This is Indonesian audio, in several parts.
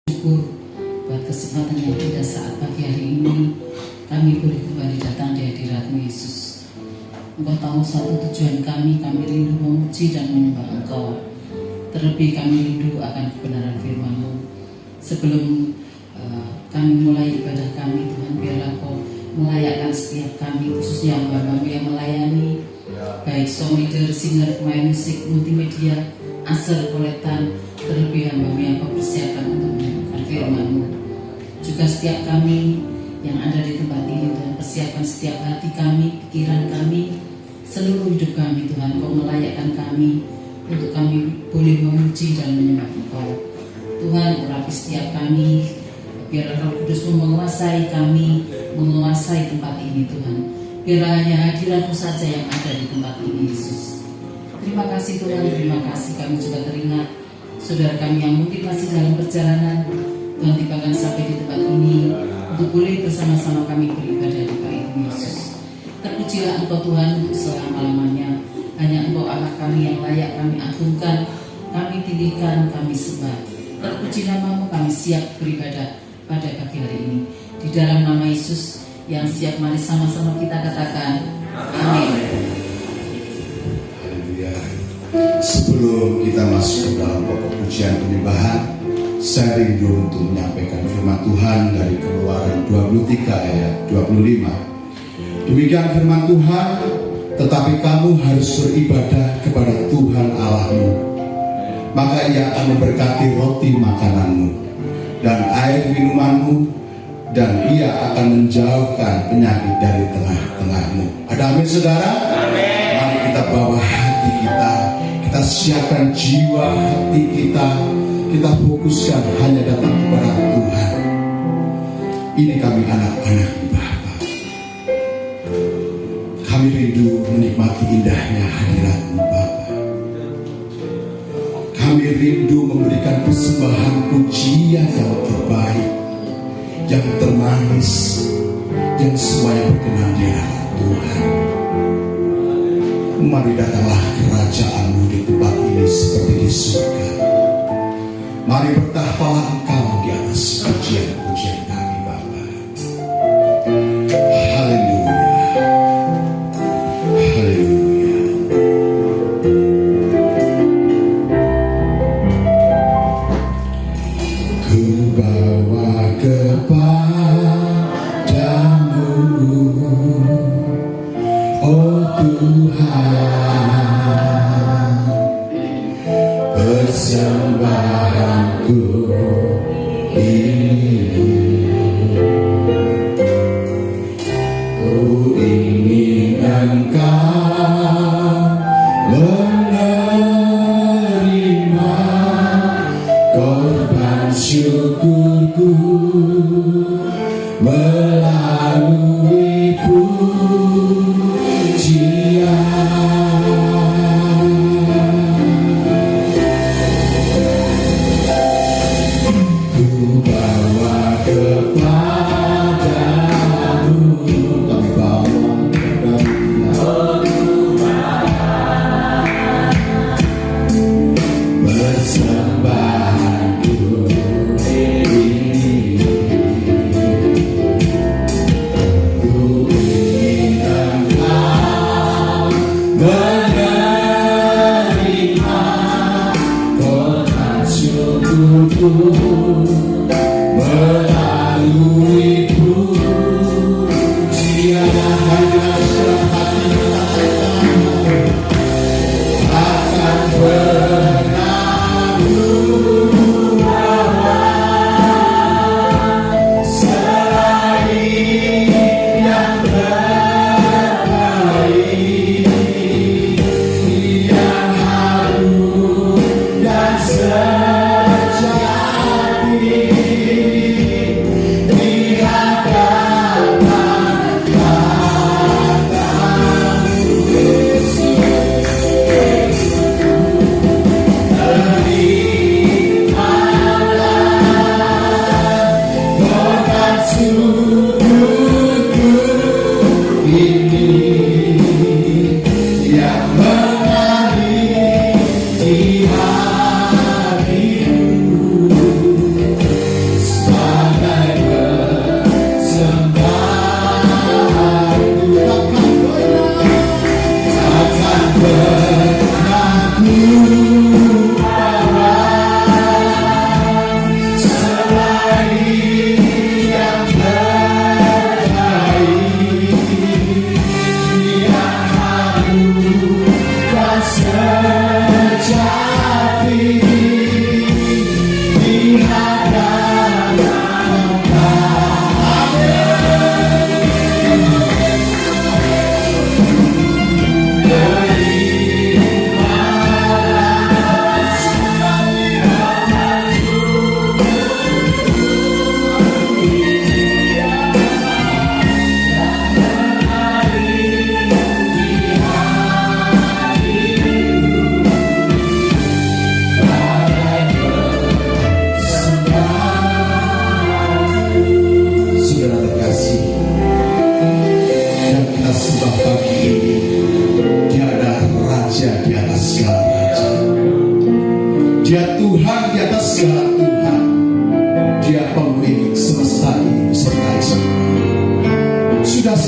Syukur buat kesempatan yang indah saat pagi hari ini kami boleh kembali datang di hadirat-Mu Yesus. Engkau tahu satu tujuan kami rindu memuji dan menyembah Engkau. Terlebih kami rindu akan kebenaran firman-Mu. Sebelum kami mulai ibadah kami, Tuhan, biarlah Engkau melayakkan setiap kami, khususnya hamba-Mu yang melayani, baik song leader, singer, pemain musik, multimedia, asal koletan, terlebih hamba-Mu yang Kau persiapkan untuk menyampaikan firman-Mu. Juga setiap kami yang ada di tempat ini, Tuhan, persiapkan setiap hati kami, pikiran kami, seluruh hidup kami, Tuhan. Kau melayakkan kami untuk kami boleh memuji dan menyembah Engkau. Tuhan, urapi setiap kami, biar Roh Kudus-Mu menguasai kami, menguasai tempat ini, Tuhan. Biar hanya hadirat-Mu saja yang ada di tempat ini, Yesus. Terima kasih Tuhan, terima kasih. Kami juga teringat saudara kami yang mungkin masih dalam perjalanan, Tuhan, tibakan sampai di tempat ini untuk boleh bersama-sama kami beribadah di bait-Mu, Yesus. Terpujilah Engkau Tuhan untuk selama-lamanya. Hanya Engkau Allah kami yang layak kami agungkan, kami tinggikan, kami sembah. Terpuji nama-Mu, kami siap beribadah pada pagi hari ini. Di dalam nama Yesus yang siap, mari sama-sama kita katakan amin. Haleluya. Sebelum kita masuk ke dalam pokok pujian penyembahan, saya rindu untuk menyampaikan firman Tuhan dari Keluaran 23 ayat 25. Demikian firman Tuhan, tetapi kamu harus beribadah kepada Tuhan Allahmu, maka Ia akan memberkati roti makananmu dan air minumanmu, dan Ia akan menjauhkan penyakit dari tengah-tengahmu. Ada amin saudara? Amin. Mari kita bawa hati kita siapkan jiwa hati kita fokuskan hanya datang kepada Tuhan. Ini kami anak-anak Bapa. Kami rindu menikmati indahnya hadirat-Mu Bapa. Kami rindu memberikan persembahan pujian yang terbaik, yang termanis, yang semuanya berkenan di hadapan Tuhan. Mari datanglah kerajaan-Mu di tempat ini seperti di surga. Mari bertahtalah Engkau di atas pujian-pujian kami Bapa. Haleluya. Haleluya. Ku bawa kepadamu, oh Tuhan, persembahanku ini. Ku ingin Engkau menerima korban syukurku melalui pujian. Ku bawa kepadamu, kami bawa persembahanku ini. Ku ingin Engkau menerima korban syukurku melalui pujian. Hadirat dalam hati akan berlalu bahwa selain yang terbaik, yang harum dan sejati di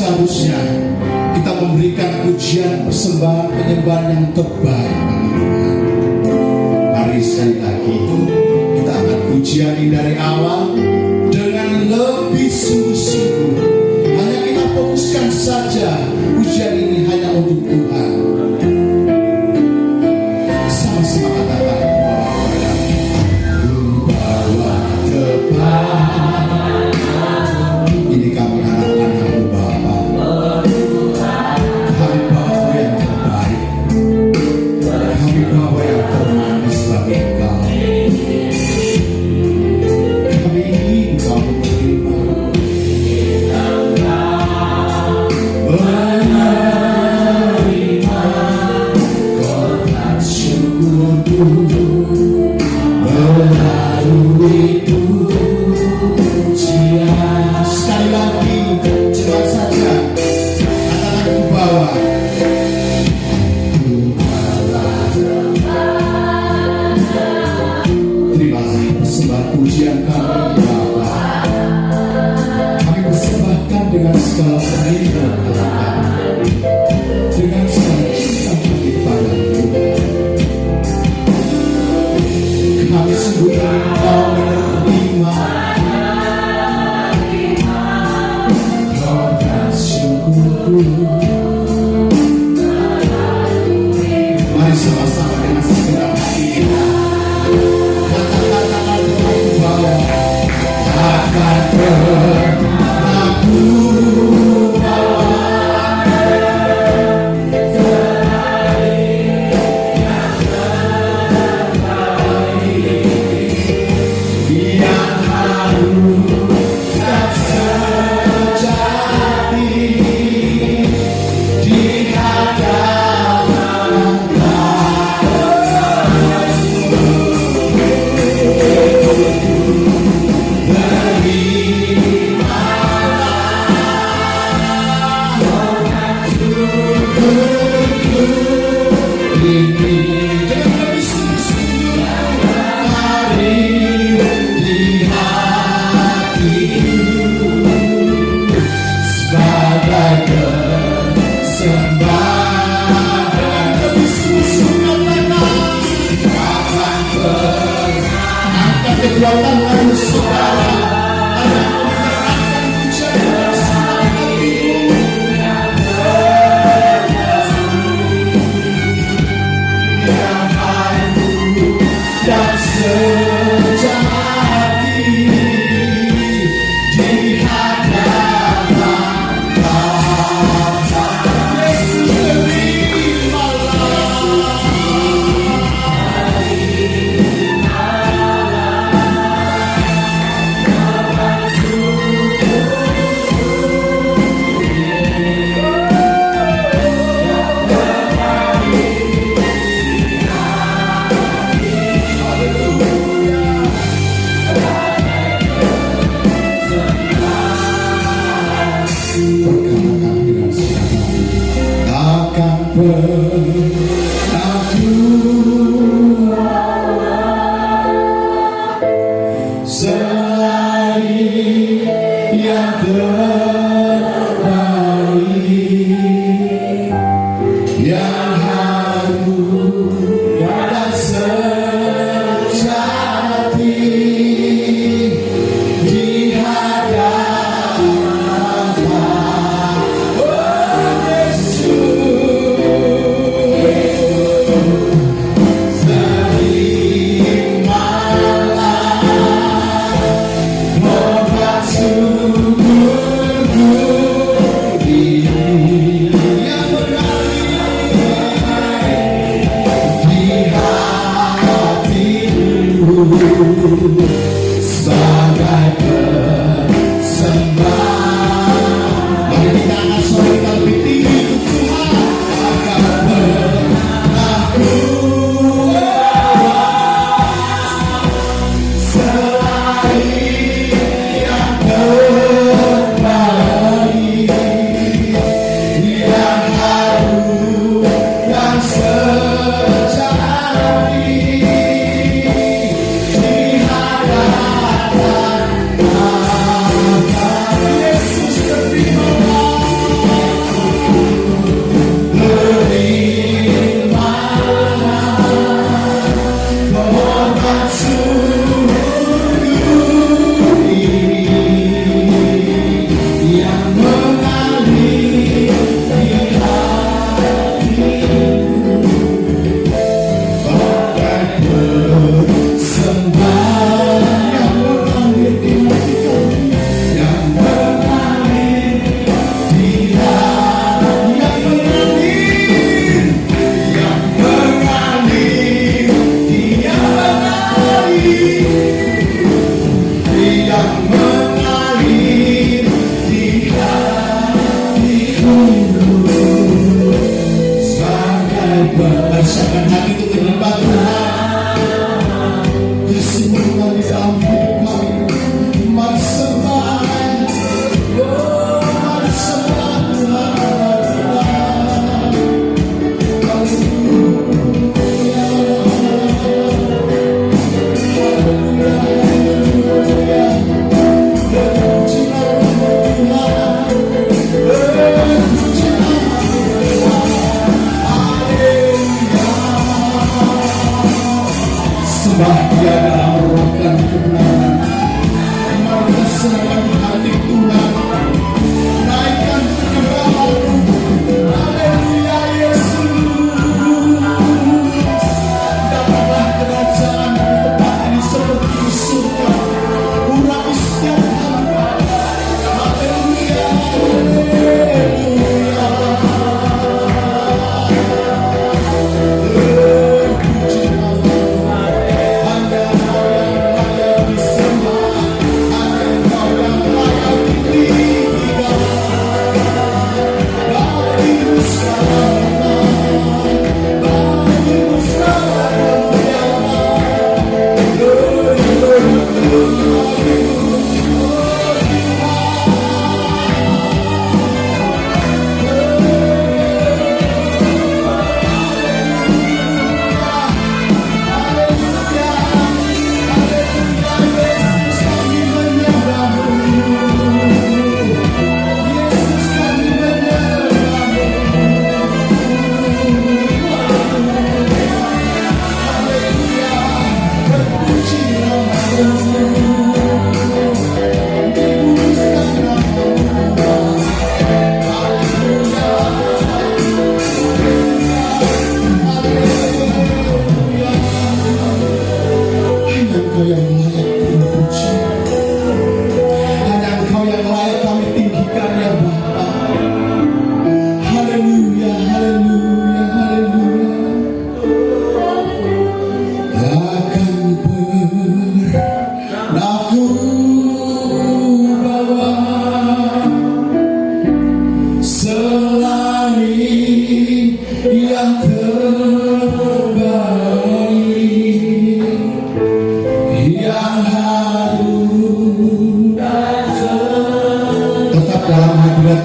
seharusnya kita memberikan pujian, persembahan, penyembahan yang terbaik bagi Tuhan. Mari sekali lagi kita angkat pujian ini dari awal dengan lebih sungguh-sungguh. Hanya kita fokuskan saja pujian ini hanya untuk Tuhan. Sama-sama katakan, bawa depan. Ini kami anak-anakmu Bapa. Kami bawa yang terbaik. Kami bawa yang termanis bagi Engkau. Kami ingin Kau menerima. Menerima korban syukurku melalui pujian. Sekali lagi, cepat saja katakan ku bawa. Terimalah persembahan pujian kami Bapa. Kami persembahkan dengan segala perintah kami, dengan segala cinta kami kepada Tuhan. Kami sungguh ingin Kau menerima korban syukurku. Mari sama-sama dengan segenap hati kita katakan aku bawa, akan pernah aku bawa. Kekuatan lalu saudara ada menerangkan pujian bersama hatimu. Yang haru dan sejati di hadapan Bapa. Yesus terimalah. Perkatakan dengan siapa takkan pernah aku selain yang terbaik, yang haru dan sejati di hadapan terimalah korban yang mengalir di hatiku, sebagai berdasarkan hati itu terlibat Tuhan, kesemuanya di dalam hidup kami. Mari sembah, mari sembah Tuhan. Sembah Dia dalam roh dan kebenaran. Mari kita serahkan hati Tuhan, naikkan kebenaran. Haleluya Yesus. Dapatlah kerajaan di tempat ini seperti di surga. Urapi setiap hamba. Haleluya, haleluya. Puji Tuhan. Hanya Engkau yang layak disembah, hanya Engkau yang layak ditinggikan. Bagimu sekarang, bagimu sekarang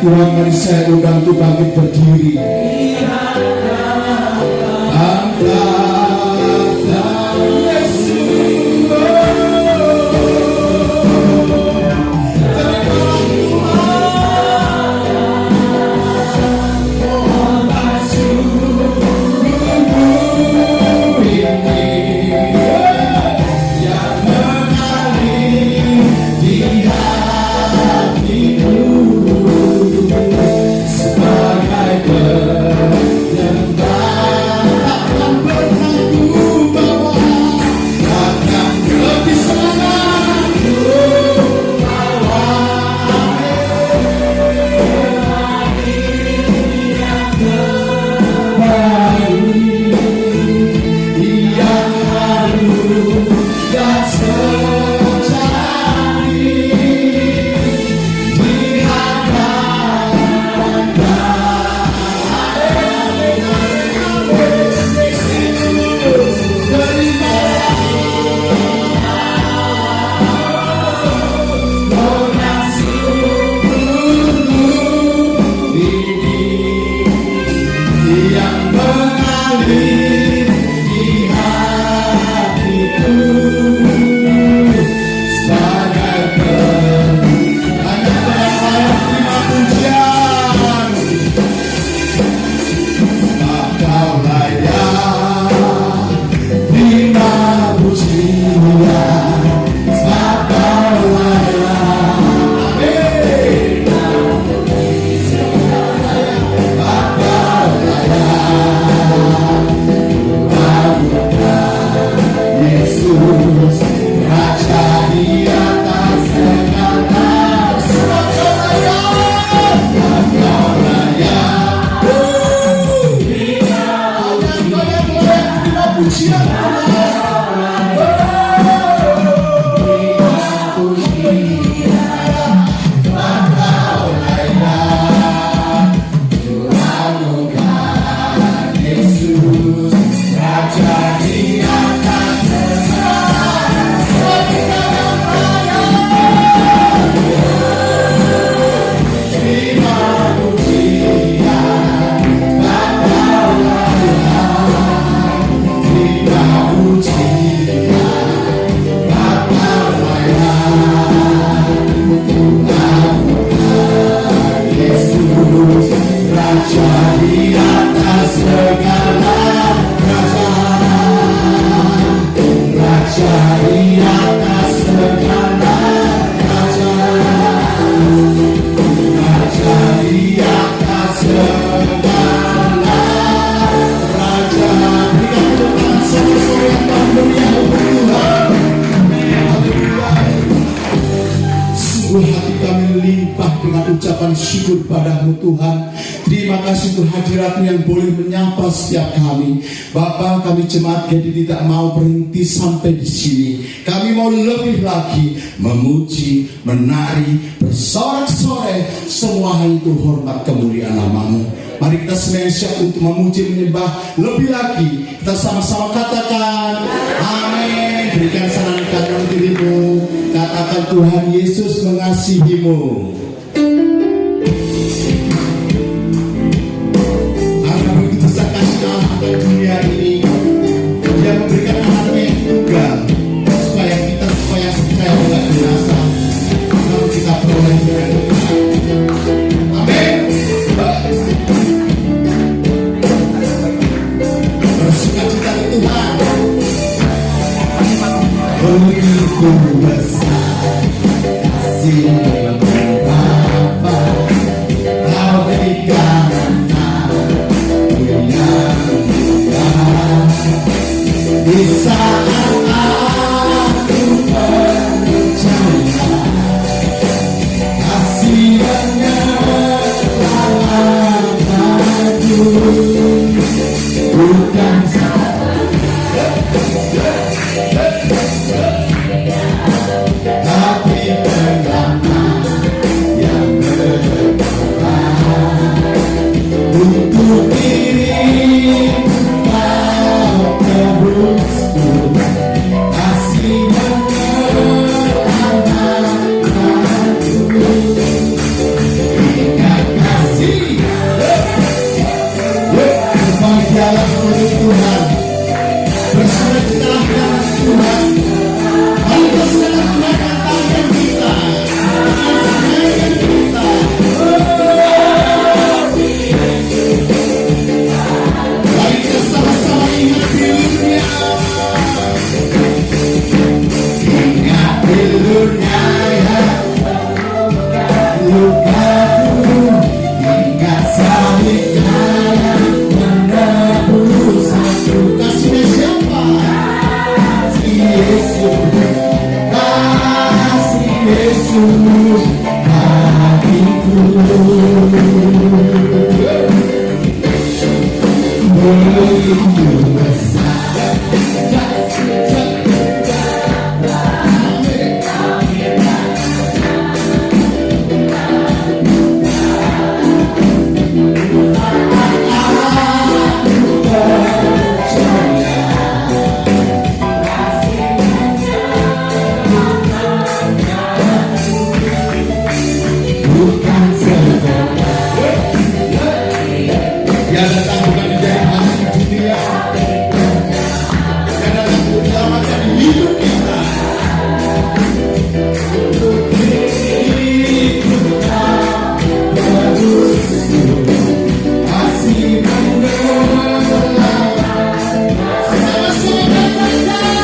Tuhan, mari saya undang untuk bangkit berdiri. Angkatlah Yesus, terimalah Tuhan, ini yang mengalir di hatiku. Sebagai Sungguh hati kami limpah dengan ucapan syukur padamu Tuhan. Terima kasih untuk hadirat-Mu yang boleh menyapa setiap kami. Bapa, kami jemaat GEDI tidak mau berhenti sampai di sini. Kami mau lebih lagi memuji, menari, bersorak-sorai. Semua itu hormat kemuliaan nama-Mu. Mari kita semua siap untuk memuji, menyembah lebih lagi. Kita sama-sama katakan amin. Berikan salam kanan dirimu. Katakan Tuhan Yesus mengasihimu. Karena begitu besar kasih Allah ke dunia ini, Dia memberikan anaknya yang tunggal supaya kita percaya tidak binasa, lalu kita peroleh dengan Tuhan. Amin. Bersukacita di Tuhan. Begitu besar kasih Bapa, Kau berikan anakmu yang tunggal. Di saat aku percaya kasih menyertakanku, bukan tapi pengalaman yang berkorban untuk dirimu. Kau tebusku kasih menyertakanku, ingat kasih berbahagialah oleh Tuhan, bersukacitalah dengan Tuhan. Mari kita senangkan tangan kita, senangkan kita. Mari kita sama-sama ingat dirinya. Ingat dirinya ya, lukaku. Ingat salibnya yang menebus aku. Kasihnya siapa? Yesus, kasih Yesus bagiku. Begitu besar bukan segala yang datang bukan menjadi hasil dunia, yang datang untuk menyelamatkan hidup kita. Untuk diriku terusku kasih menyertakan. Sama-sama katakan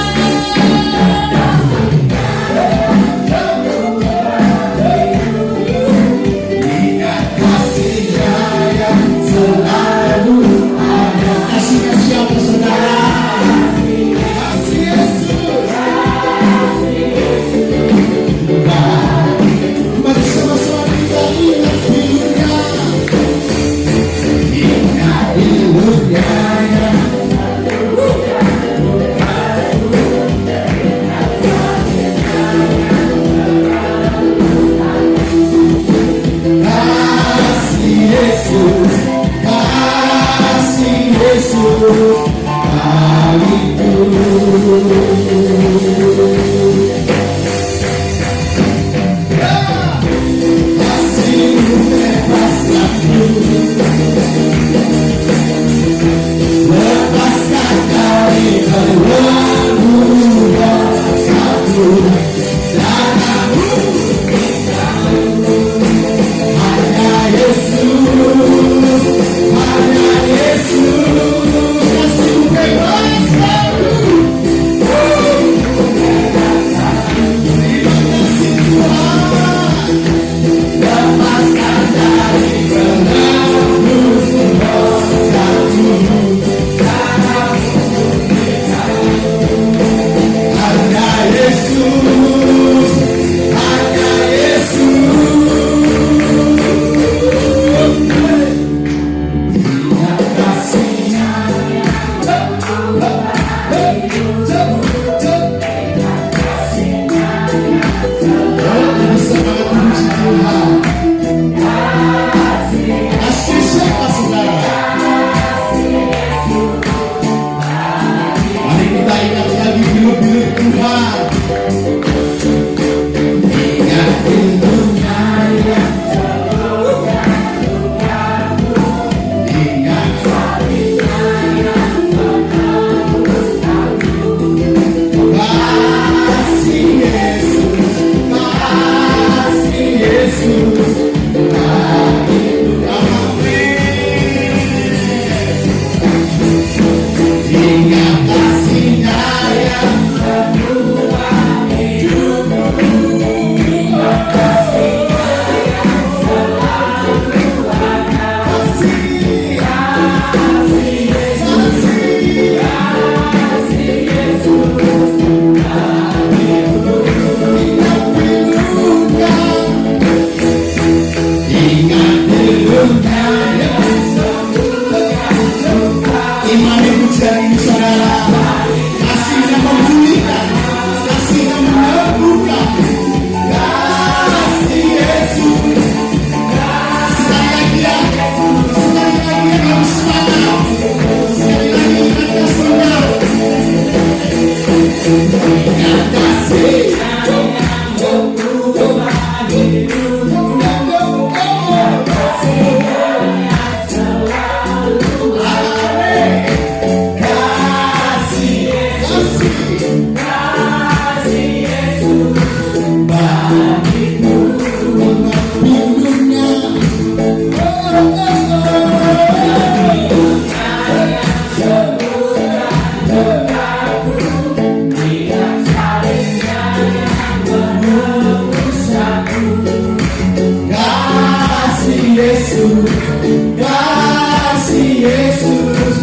kasih Yesus,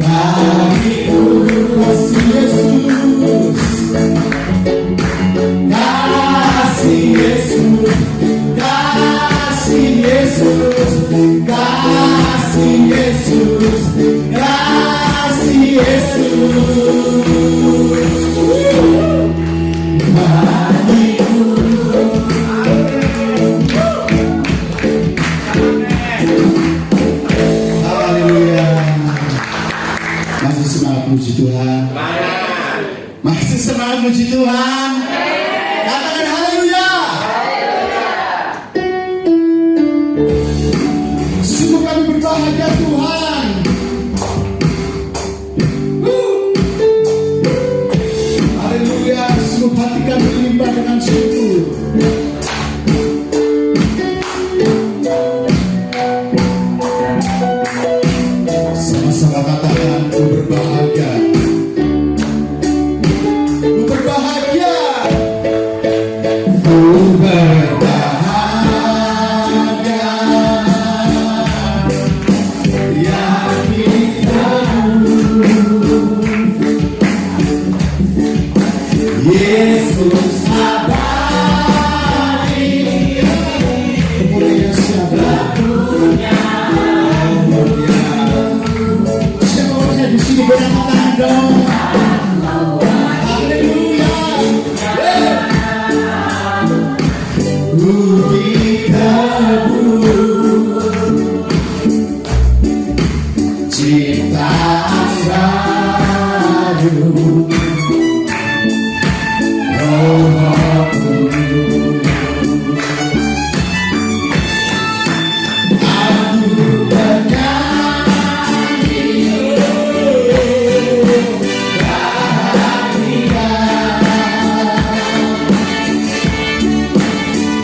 bagiku kasih Yesus, kasih Yesus, kasih Yesus, kasih Yesus, kasih Yesus, bagiku. Haleluya. Masih semangat puji Tuhan? Masih semangat puji Tuhan? Katakan haleluya. Sungguh kami berbahagia Tuhan. Haleluya. Sungguh hati kami limpah dengan syukur. Sama-sama katakan ku berbahagia. Ku berbahagia. Ku berbahagia. Yakin Yesus abadi. Kemuliaan siapa? Siapa di sini berangkat tangan dong? Haleluya. Puji kabul ciptaan baru, rohku aku bernyanyi bahagia,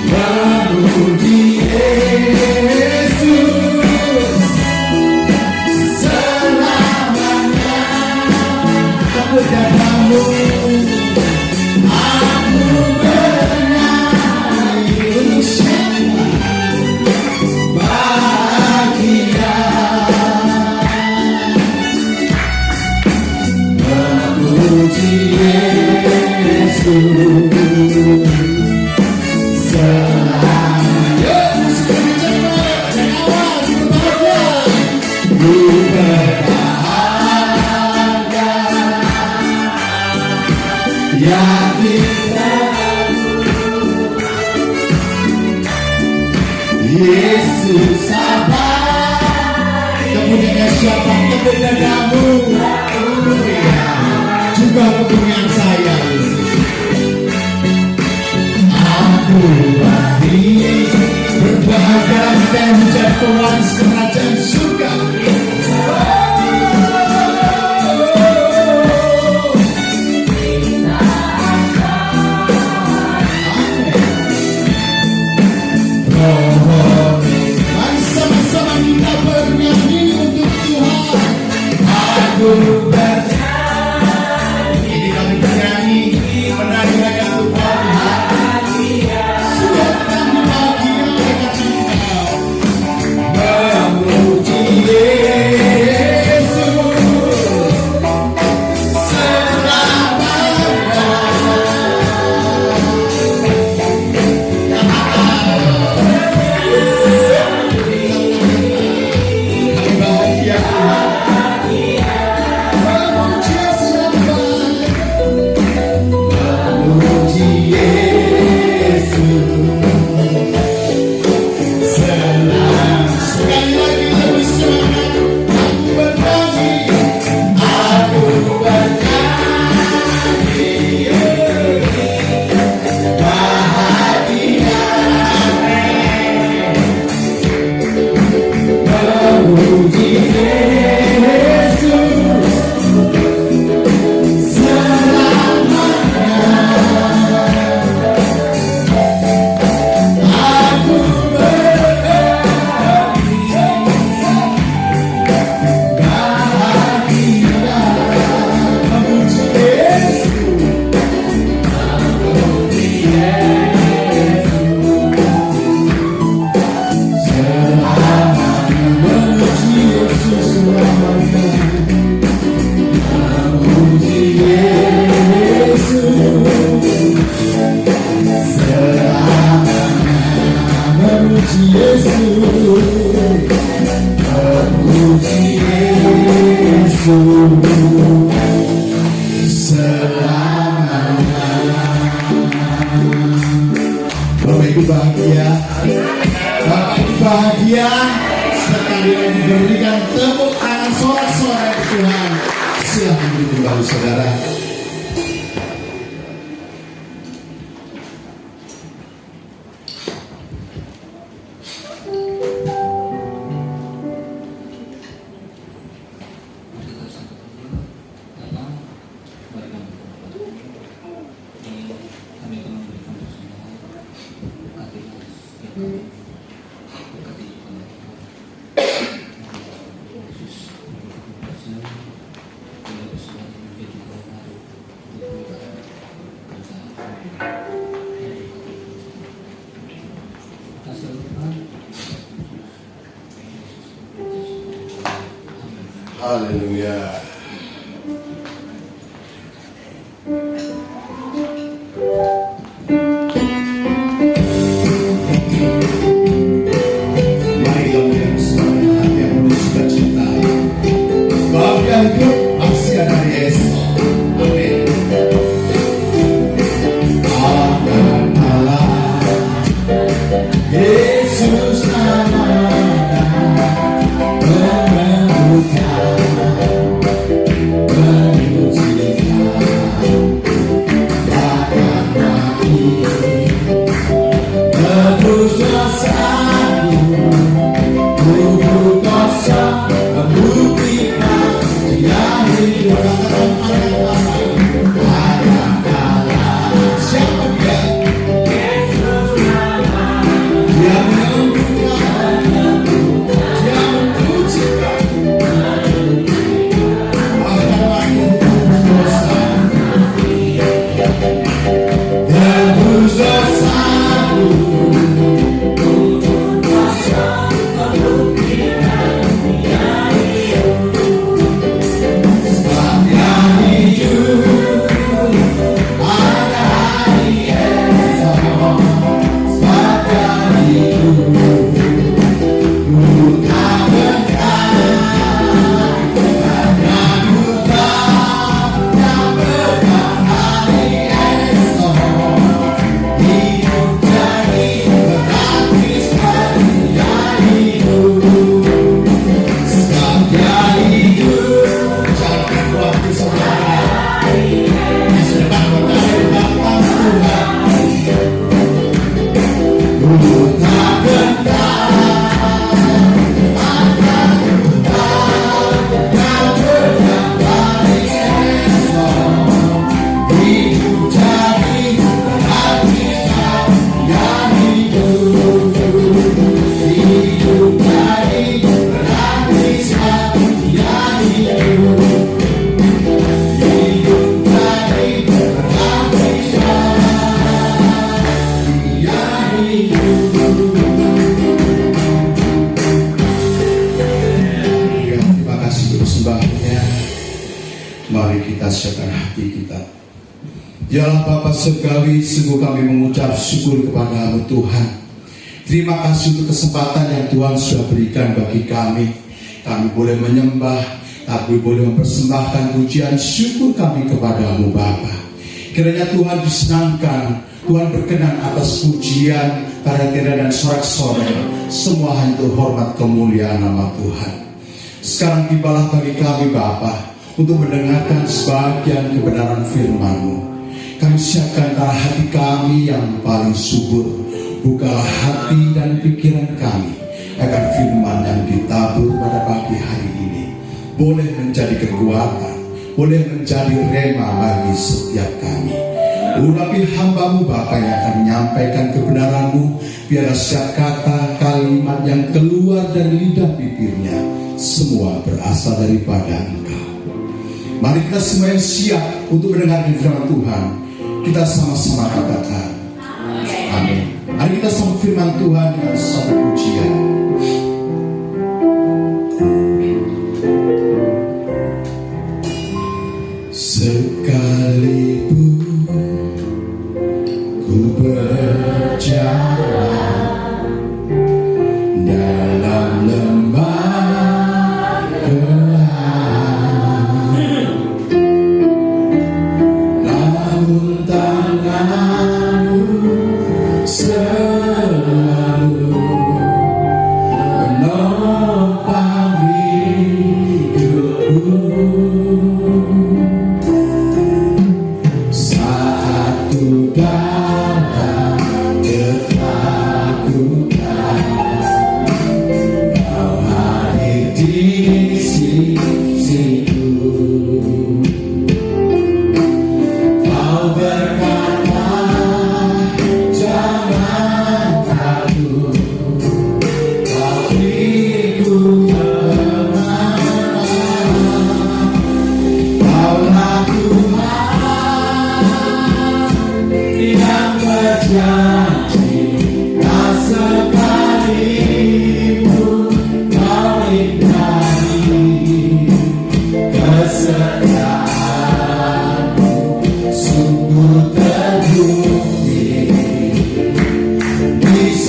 memuji Yesus selamanya. Kepadamu aku bernyanyi untuk siapa? Bahagia, memuji Yesus selamanya. Sekali cepat dari awal ku berbahagia, yakin Yesus abadi. Kemudian siapa? Kemudianmu juga kemudian saya Yesus. Aku bagi berbahagia dan menjadi pewaris kerajaan surga. Mari sama-sama kita bernyanyi untuk Tuhan. Aku bernyanyi. Ini kami bernyanyi menari hanya untuk Tuhan. Sudah kami bahagia karena Engkau memuji Yesus. Bapak Ibu bahagia, Bapak Ibu bahagia, sekali lagi berikan tepuk tangan sorak-sorai Tuhan. Silahkan duduk kembali saudara. Haleluya. Mari kita siapkan hati kita. Ya Allah Bapa Surgawi, sungguh kami mengucap syukur kepada-Mu Tuhan. Terima kasih untuk kesempatan yang Tuhan sudah berikan bagi kami. Kami boleh menyembah, kami boleh mempersembahkan pujian syukur kami kepada-Mu Bapa. Kiranya Tuhan disenangkan, Tuhan berkenan atas pujian, tarian dan sorak-sorai. Semua hanya untuk hormat kemuliaan nama Tuhan. Sekarang tibalah bagi kami Bapa untuk mendengarkan sebagian kebenaran firman-Mu. Kami siapkan darah hati kami yang paling subur. Bukalah hati dan pikiran kami agar firman yang ditabur pada pagi hari ini boleh menjadi kekuatan, boleh menjadi rema bagi setiap kami. Urapi hamba-Mu Bapa yang akan menyampaikan kebenaran-Mu. Biarlah setiap kata kalimat yang keluar dari lidah bibirnya semua berasal daripada Engkau. Mari kita semua yang siap untuk mendengarkan firman Tuhan, kita sama-sama katakan amin. Mari kita sambut firman Tuhan dengan satu pujian. Sekalipun ku berjalan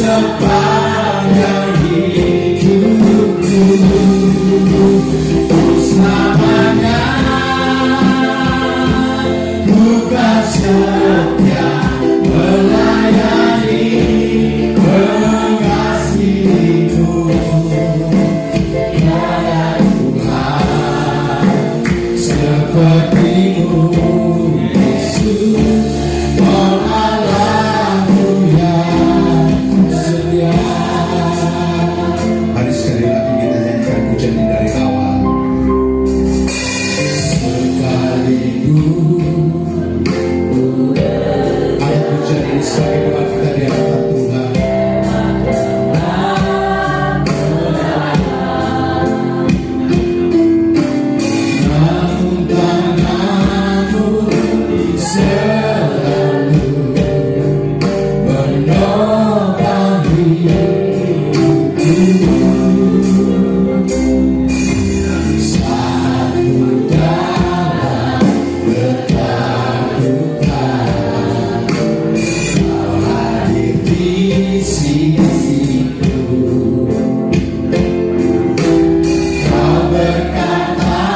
sepanjang hidupku, selamanya ku kan setia melayani, mengasihimu. Ya Tuhan, sepertimu Yesus, oh Allahku yang setia. Mari sekali lagi kita nyanyikan pujian ini dari awal. Sekaligus ayat pujian ini sebagai doa kita di hadapan Tuhan. Namun tanganmu selalu menopang hidupku. Satu dalam ketakutan, Kau hadir di sisiku. Kau berkata,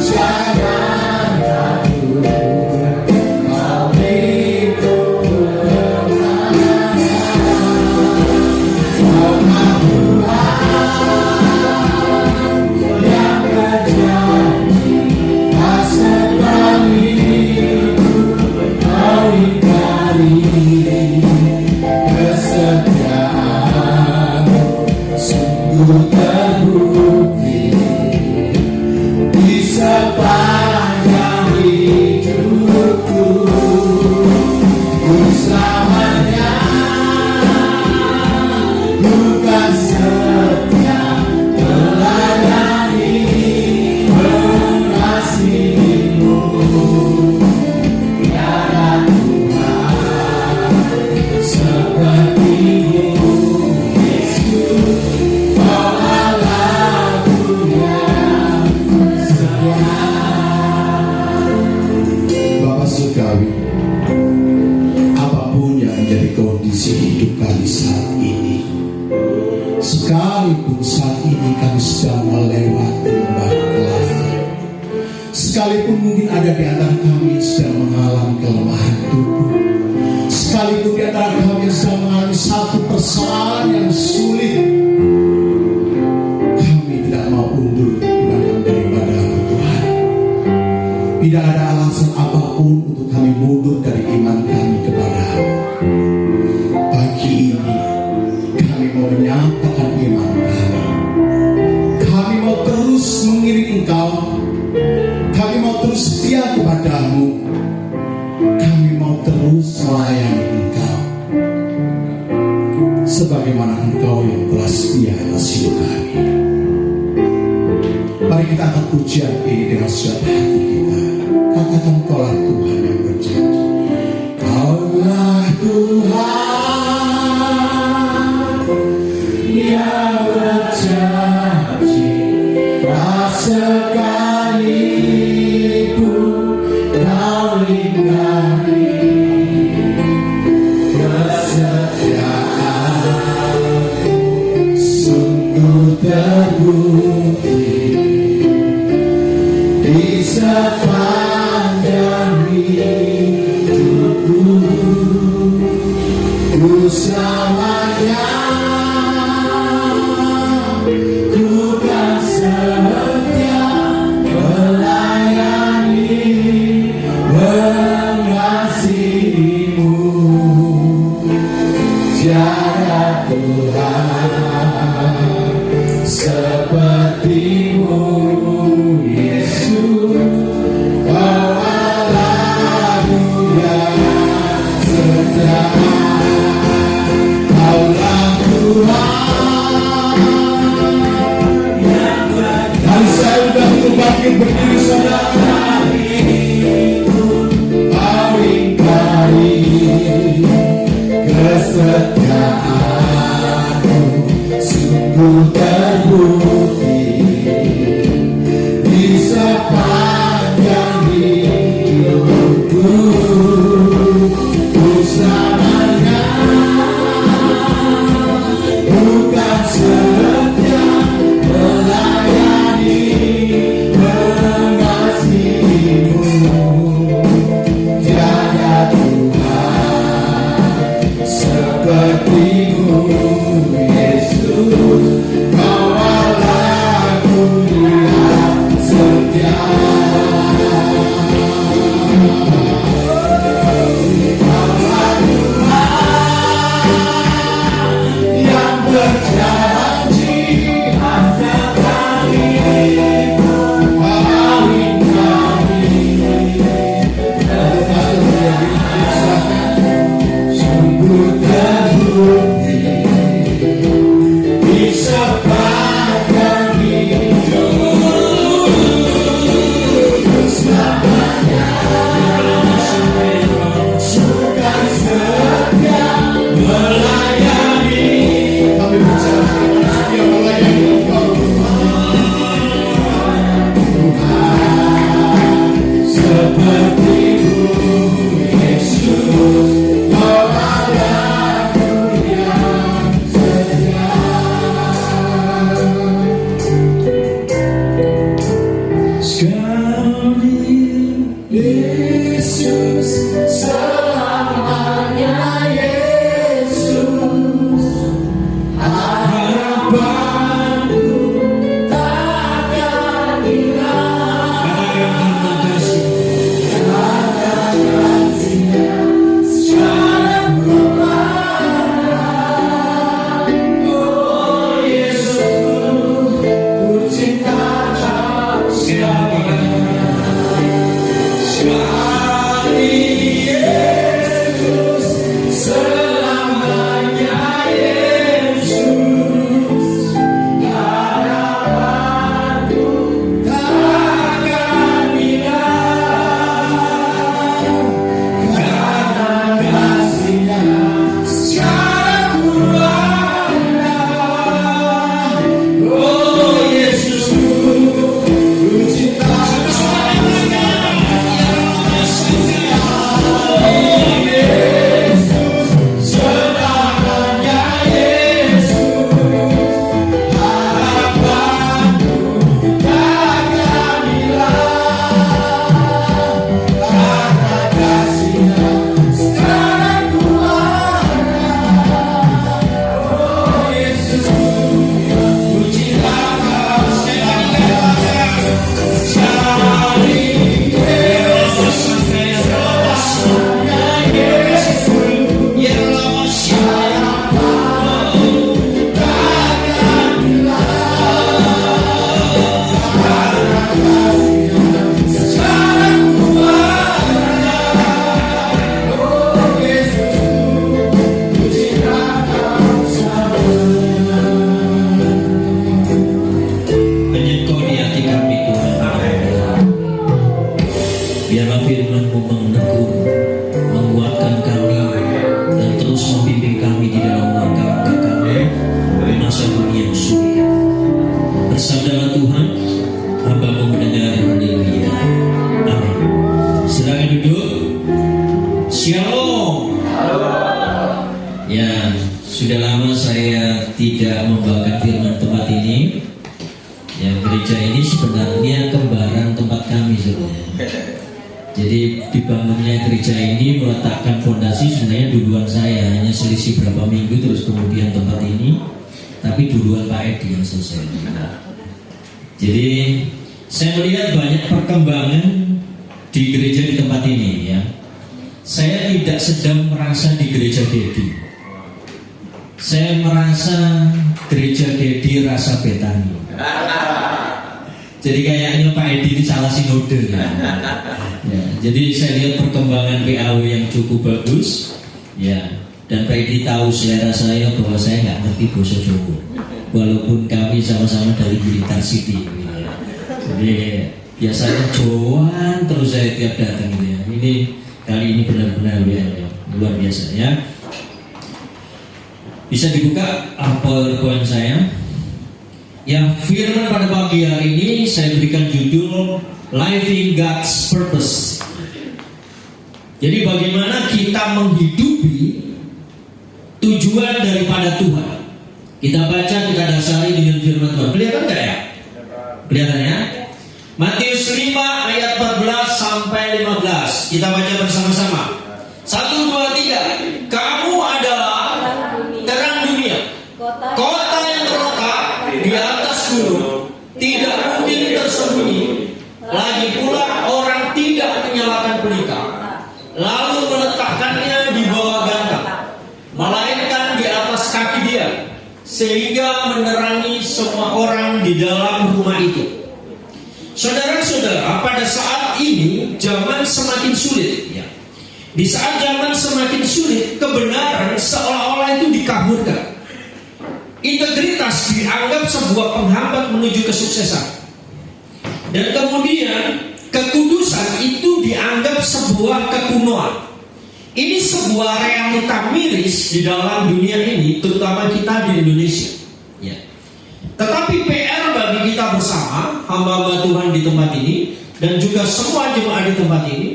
jangan ragu, Kau itu kemenangan. Kau Tuhan yang berjanji, tak sekalipun Kau ingkari kesetiaan. Sungguh terbukti di sepanjang hidupku, ku selamanya bukan setia melayani, mengasihimu. Tiada Tuhan sepertimu Yesus, oh Allahku yang setia. Bapak Surgawi, apapun yang menjadi kondisi hidup kami saat ini, sekalipun saat ini kami sedang melewati lembah kelana, sekalipun mungkin ada di antara kami yang sedang mengalami kelemahan tubuh, sekalipun di antara kami yang sedang mengalami satu persoalan yang sulit, kami tidak mau undur iman daripada Tuhan. Tidak ada alasan apapun untuk kami mundur dari iman kami kepada-Mu. Pagi ini kami mau menyatakan iman kami. Kami mau terus mengiring Engkau. Kami mau terus setia kepada-Mu. Kami mau terus melayani Engkau sebagaimana Engkau yang telah setia atas hidup kami. Mari kita angkat pujian ini dengan setiap hati kita. Katakan Kaulah Tuhan yang berjanji. Kaulah Tuhan yang berjanji, tak sekalipun Kau ingkari kesetiaan. Sungguh terbukti di sepanjang hidupku, ku selamanya ku kan setia melayani, mengasihimu. Tiada Tuhan sepertimu Yesus, Kau Allahku yang setia. Kaulah Tuhan yang berjanji. Dan saya sudah bangkit berdiri saudara. Kau ingkari kesetiaan-Mu, sungguh terbukti di sepanjang hidupku, ku selamanya Sudah lama saya tidak membawakan firman tempat ini. Ya, gereja ini sebenarnya kembaran tempat kami sebenarnya. Jadi dibangunnya gereja ini meletakkan fondasi sebenarnya duluan saya, hanya selisih berapa minggu terus kemudian tempat ini, tapi duluan Pak Edi yang selesai. Jadi saya melihat banyak perkembangan di gereja di tempat ini ya. Saya tidak sedang merasa di gereja Dedi. Saya merasa gereja Dedi rasa Betani. Jadi kayaknya Pak Edi ini salah sinode ya. Ya, jadi saya lihat perkembangan PAW yang cukup bagus ya. Dan Pak Edi tahu selera saya bahwa saya nggak ngerti bahasa Jawa. Walaupun kami sama-sama dari Blitar City ya. Jadi biasanya Jawaan terus saya tiap datang gitu ya. Ini kali ini benar-benar luar biasa ya. Bisa dibuka PowerPoint saya. Yang firman pada pagi hari ini saya berikan judul Living God's Purpose. Jadi bagaimana kita menghidupi tujuan daripada Tuhan. Kita baca, kita dasari dengan firman Tuhan. Kelihatan nggak ya? Kelihatan ya? Matius 5 ayat 14 sampai 15. Kita baca bersama-sama. 1, 2, 3. Kamu adalah Kota yang terletak di atas gunung tidak mungkin tersembunyi. Lagi pula orang tidak menyalakan pelita lalu meletakkannya di bawah gantang, melainkan di atas kaki dia, sehingga menerangi semua orang di dalam rumah itu. Saudara-saudara, pada saat ini zaman semakin sulit, ya. Di saat zaman semakin sulit, kebenaran seolah-olah itu dikaburkan. Integritas dianggap sebuah penghambat menuju kesuksesan. Dan kemudian kekudusan itu dianggap sebuah kekunoan. Ini sebuah realita miris di dalam dunia ini, terutama kita di Indonesia. Ya. Tetapi PR bagi kita bersama, hamba-hamba Tuhan di tempat ini, dan juga semua jemaat di tempat ini,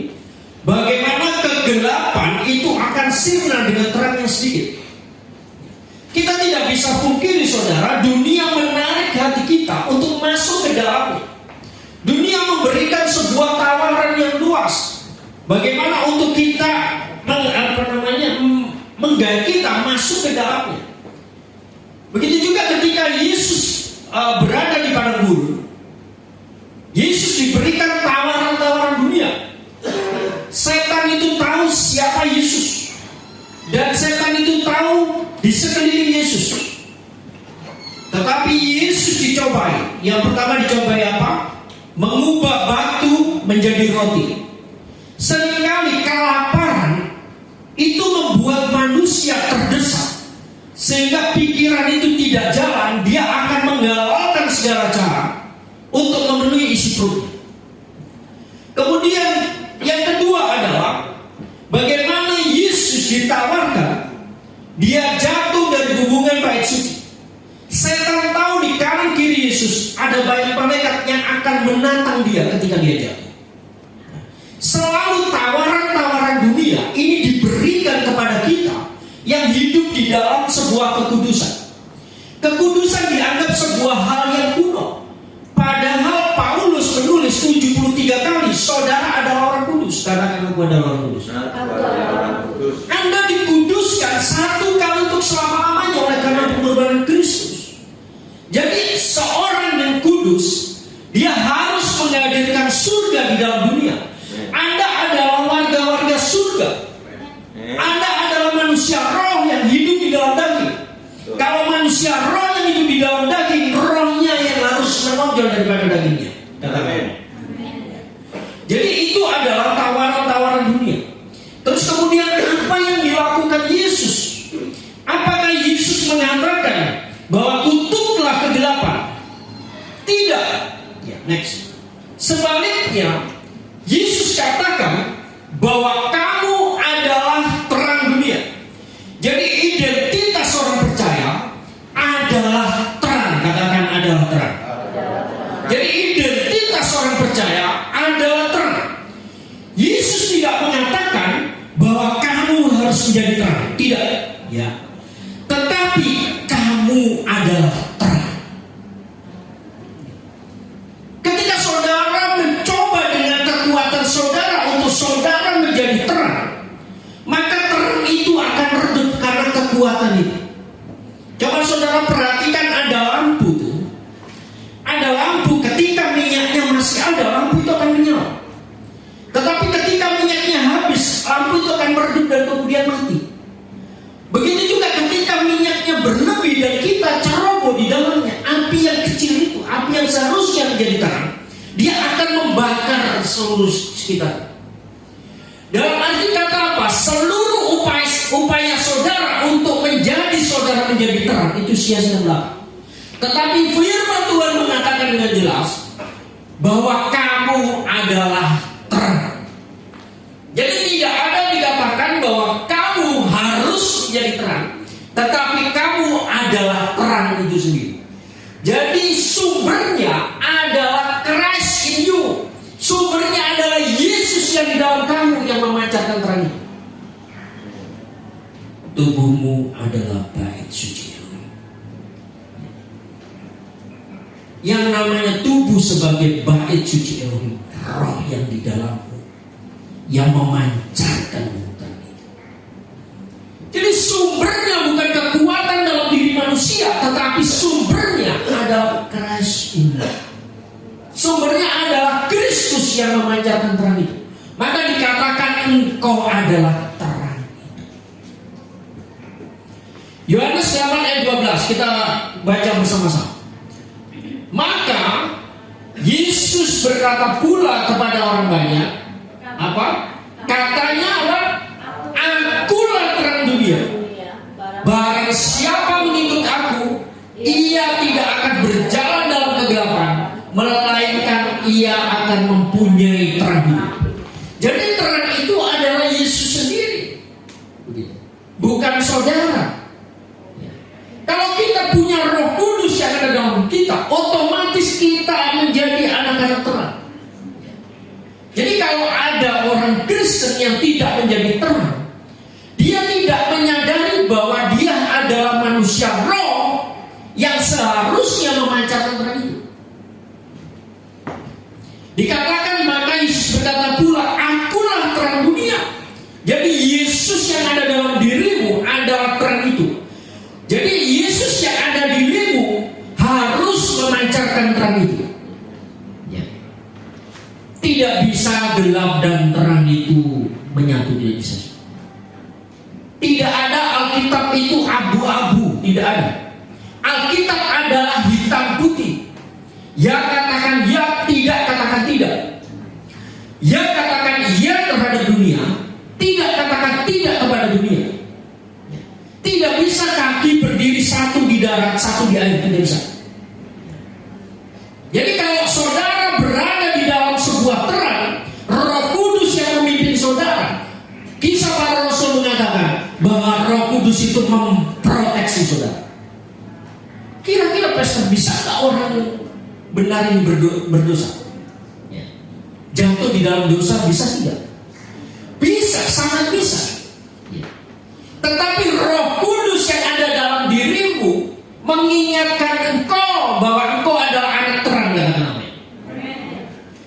bagaimana kegelapan itu akan sirna dengan terang yang sedikit. Kita tidak bisa pungkiri, saudara, dunia menarik hati kita untuk masuk ke dalamnya. Dunia memberikan sebuah tawaran yang luas. Bagaimana untuk kita menggait kita masuk ke dalamnya. Begitu juga ketika Yesus berada di padang gurun, Yesus diberikan tawaran-tawaran dunia. Setan itu tahu siapa Yesus, dan setan itu tahu di sekeliling Yesus. Tetapi Yesus dicobai. Yang pertama dicobai apa? Mengubah batu menjadi roti. Seringkali kelaparan itu membuat manusia terdesak, sehingga pikiran itu tidak jalan. Dia akan menggalalkan segala cara untuk memenuhi isi perut. Kemudian yang kedua adalah bagaimana Yesus ditawarkan. Dia jatuh dari hubungan bait suci. Setan tahu di kanan kiri Yesus ada banyak malaikat yang akan menantang dia ketika dia jatuh. Selalu tawaran-tawaran dunia ini diberikan kepada kita yang hidup di dalam sebuah kekudusan. Kekudusan dianggap sebuah hal yang kuno. Padahal Paulus menulis 73 kali, saudara adalah orang kudus. Katakan aku adalah orang kudus. Anda dikuduskan satu kali untuk selama-lamanya oleh karena pengorbanan Kristus. Jadi seorang yang kudus, dia harus menghadirkan surga di dalam dunia. Anda adalah warga-warga surga. Anda adalah manusia roh yang hidup di dalam daging. Kalau manusia roh yang hidup di dalam daging, rohnya yang harus menonjol daripada dagingnya. Amin. Jadi itu adalah tawaran-tawaran dunia. Terus kemudian apa yang dilakukan Yesus? Apakah Yesus mengatakan bahwa tutuklah kegelapan? Tidak. Ya, next. Sebaliknya, Yesus katakan bahwa kamu adalah terang dunia. Jadi identitas orang percaya adalah terang. Katakan adalah terang. Jadi identitas orang percaya adalah terang. Yesus tidak mengatakan bahwa kamu harus menjadi terang. Tidak. Ya. Tetapi kamu adalah terang. Ketika saudara mencoba dengan kekuatan saudara untuk saudara menjadi terang, maka terang itu akan redup karena kekuatan itu. Coba saudara perhatikan, ada lampu tuh. Ada lampu, ketika minyaknya masih ada, lampu itu akan menyala. Tetapi ketika minyaknya habis, lampu itu akan meredup dan kemudian mati. Begitu juga ketika minyaknya berlebih dan kita ceroboh di dalamnya, api yang kecil itu, api yang seharusnya menjadi terang, dia akan membakar seluruh sekitar. Dalam arti kata apa? Seluruh upaya saudara untuk menjadi saudara menjadi terang itu sia-sia belaka. Tetapi firman Tuhan mengatakan dengan jelas bahwa kamu adalah terang. Jadi tidak ada dikatakan bahwa kamu harus menjadi terang, tetapi kamu adalah terang itu sendiri. Jadi sumbernya adalah Christ in you. Sumbernya adalah Yesus yang di dalam kamu yang memancarkan terang itu. Tubuhmu adalah bait suci. Yang namanya tubuh sebagai bait suci Elohim, roh yang di dalammu yang memancarkan terang itu. Jadi sumbernya bukan kekuatan dalam diri manusia, Tetapi sumbernya adalah Christ in us. Sumbernya adalah Kristus yang memancarkan terang itu. Maka dikatakan engkau adalah terang itu. Yohanes 8 ayat 12 kita baca bersama-sama. Maka Yesus berkata pula kepada orang banyak, apa? Katanya adalah, akulah terang dunia. Barang siapa mengikut aku, ia tidak akan berjalan dalam kegelapan, melainkan ia akan mempunyai terang hidup. Jadi terang itu adalah Yesus sendiri, bukan saudara. Kalau kita punya Roh Kudus yang ada dalam kita, otomatis kita menjadi anak-anak terang. Jadi kalau ada orang Kristen yang tidak menjadi terang, dia tidak menyadari bahwa dia adalah manusia roh yang seharusnya memancarkan terang itu. Dikatakan maka Yesus berkata pula, akulah terang dunia. Jadi Yesus yang ada dalam dirimu adalah terang itu. Jadi Yesus yang ada di dirimu harus memancarkan terang itu. Ya. Tidak bisa gelap dan terang itu menyatu, tidak bisa. Tidak ada Alkitab itu abu-abu, tidak ada. Alkitab adalah hitam putih. Ya katakan ya, tidak katakan tidak. Ya katakan ya terhadap dunia, tidak katakan tidak kepada dunia. Tidak bisa kaki berdiri satu di darat, satu di air, tidak bisa. Jadi kalau saudara berada di dalam sebuah terang, Roh Kudus yang memimpin saudara. Kisah para Rasul mengatakan bahwa Roh Kudus itu memproteksi saudara. Kira-kira pastor, bisa tak orang benar ini berdosa? Ya. Jatuh di dalam dosa bisa tidak? Bisa, sangat bisa. Ya. Tetapi Roh Kudus yang ada dalam dirimu mengingatkan engkau bahwa engkau adalah anak terang, katakan amin.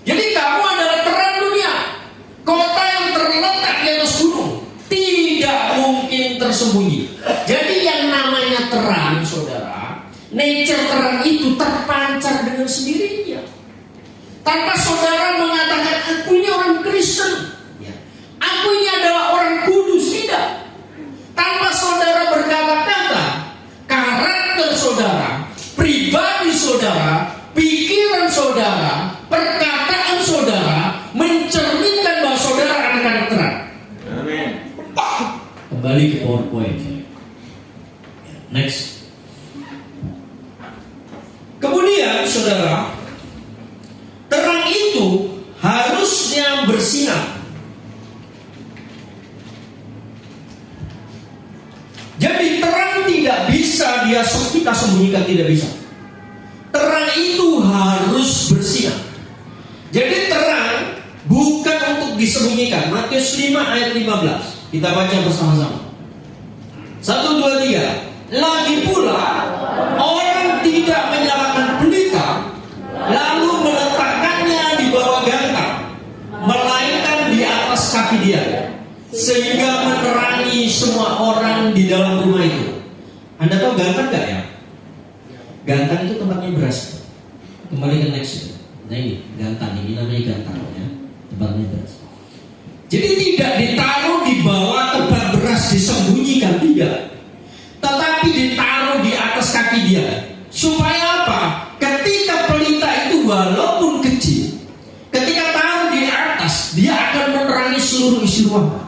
Jadi kamu adalah terang dunia. Kota yang terletak di atas gunung tidak mungkin tersembunyi. Jadi yang namanya terang, saudara, nature terang itu terpancar dengan sendirinya. Tanpa saudara mengatakan aku ini orang Kristen, aku ini adalah orang kudus, tidak. Tanpa saudara berkata-kata, karakter saudara, pribadi saudara, pikiran saudara, perkataan saudara mencerminkan bahwa saudara anak-anak terang. Amin. Kembali ke PowerPoint. Next. Kemudian saudara, terang itu harusnya bersinar. Jadi terang tidak bisa kita sembunyikan, tidak bisa. Terang itu harus bersinar. Jadi terang bukan untuk disembunyikan. Matius 5 ayat 15. Kita baca bersama-sama. 1, 2, 3. Lagi pula orang tidak menyalakan pelita lalu meletakkannya di bawah gantang, melainkan di atas kaki dia, sehingga menerangi semua orang di dalam rumah itu. Anda tahu gantang gak ya? Gantang itu tempatnya beras. Kembali ke next. Nah ini gantang, ini namanya gantang ya, tempatnya beras. Jadi tidak ditaruh di bawah tempat beras disembunyikan, tidak, tetapi ditaruh di atas kaki dia. Supaya apa? Ketika pelita itu walaupun kecil, ketika taruh di atas, dia akan menerangi seluruh isi ruangan.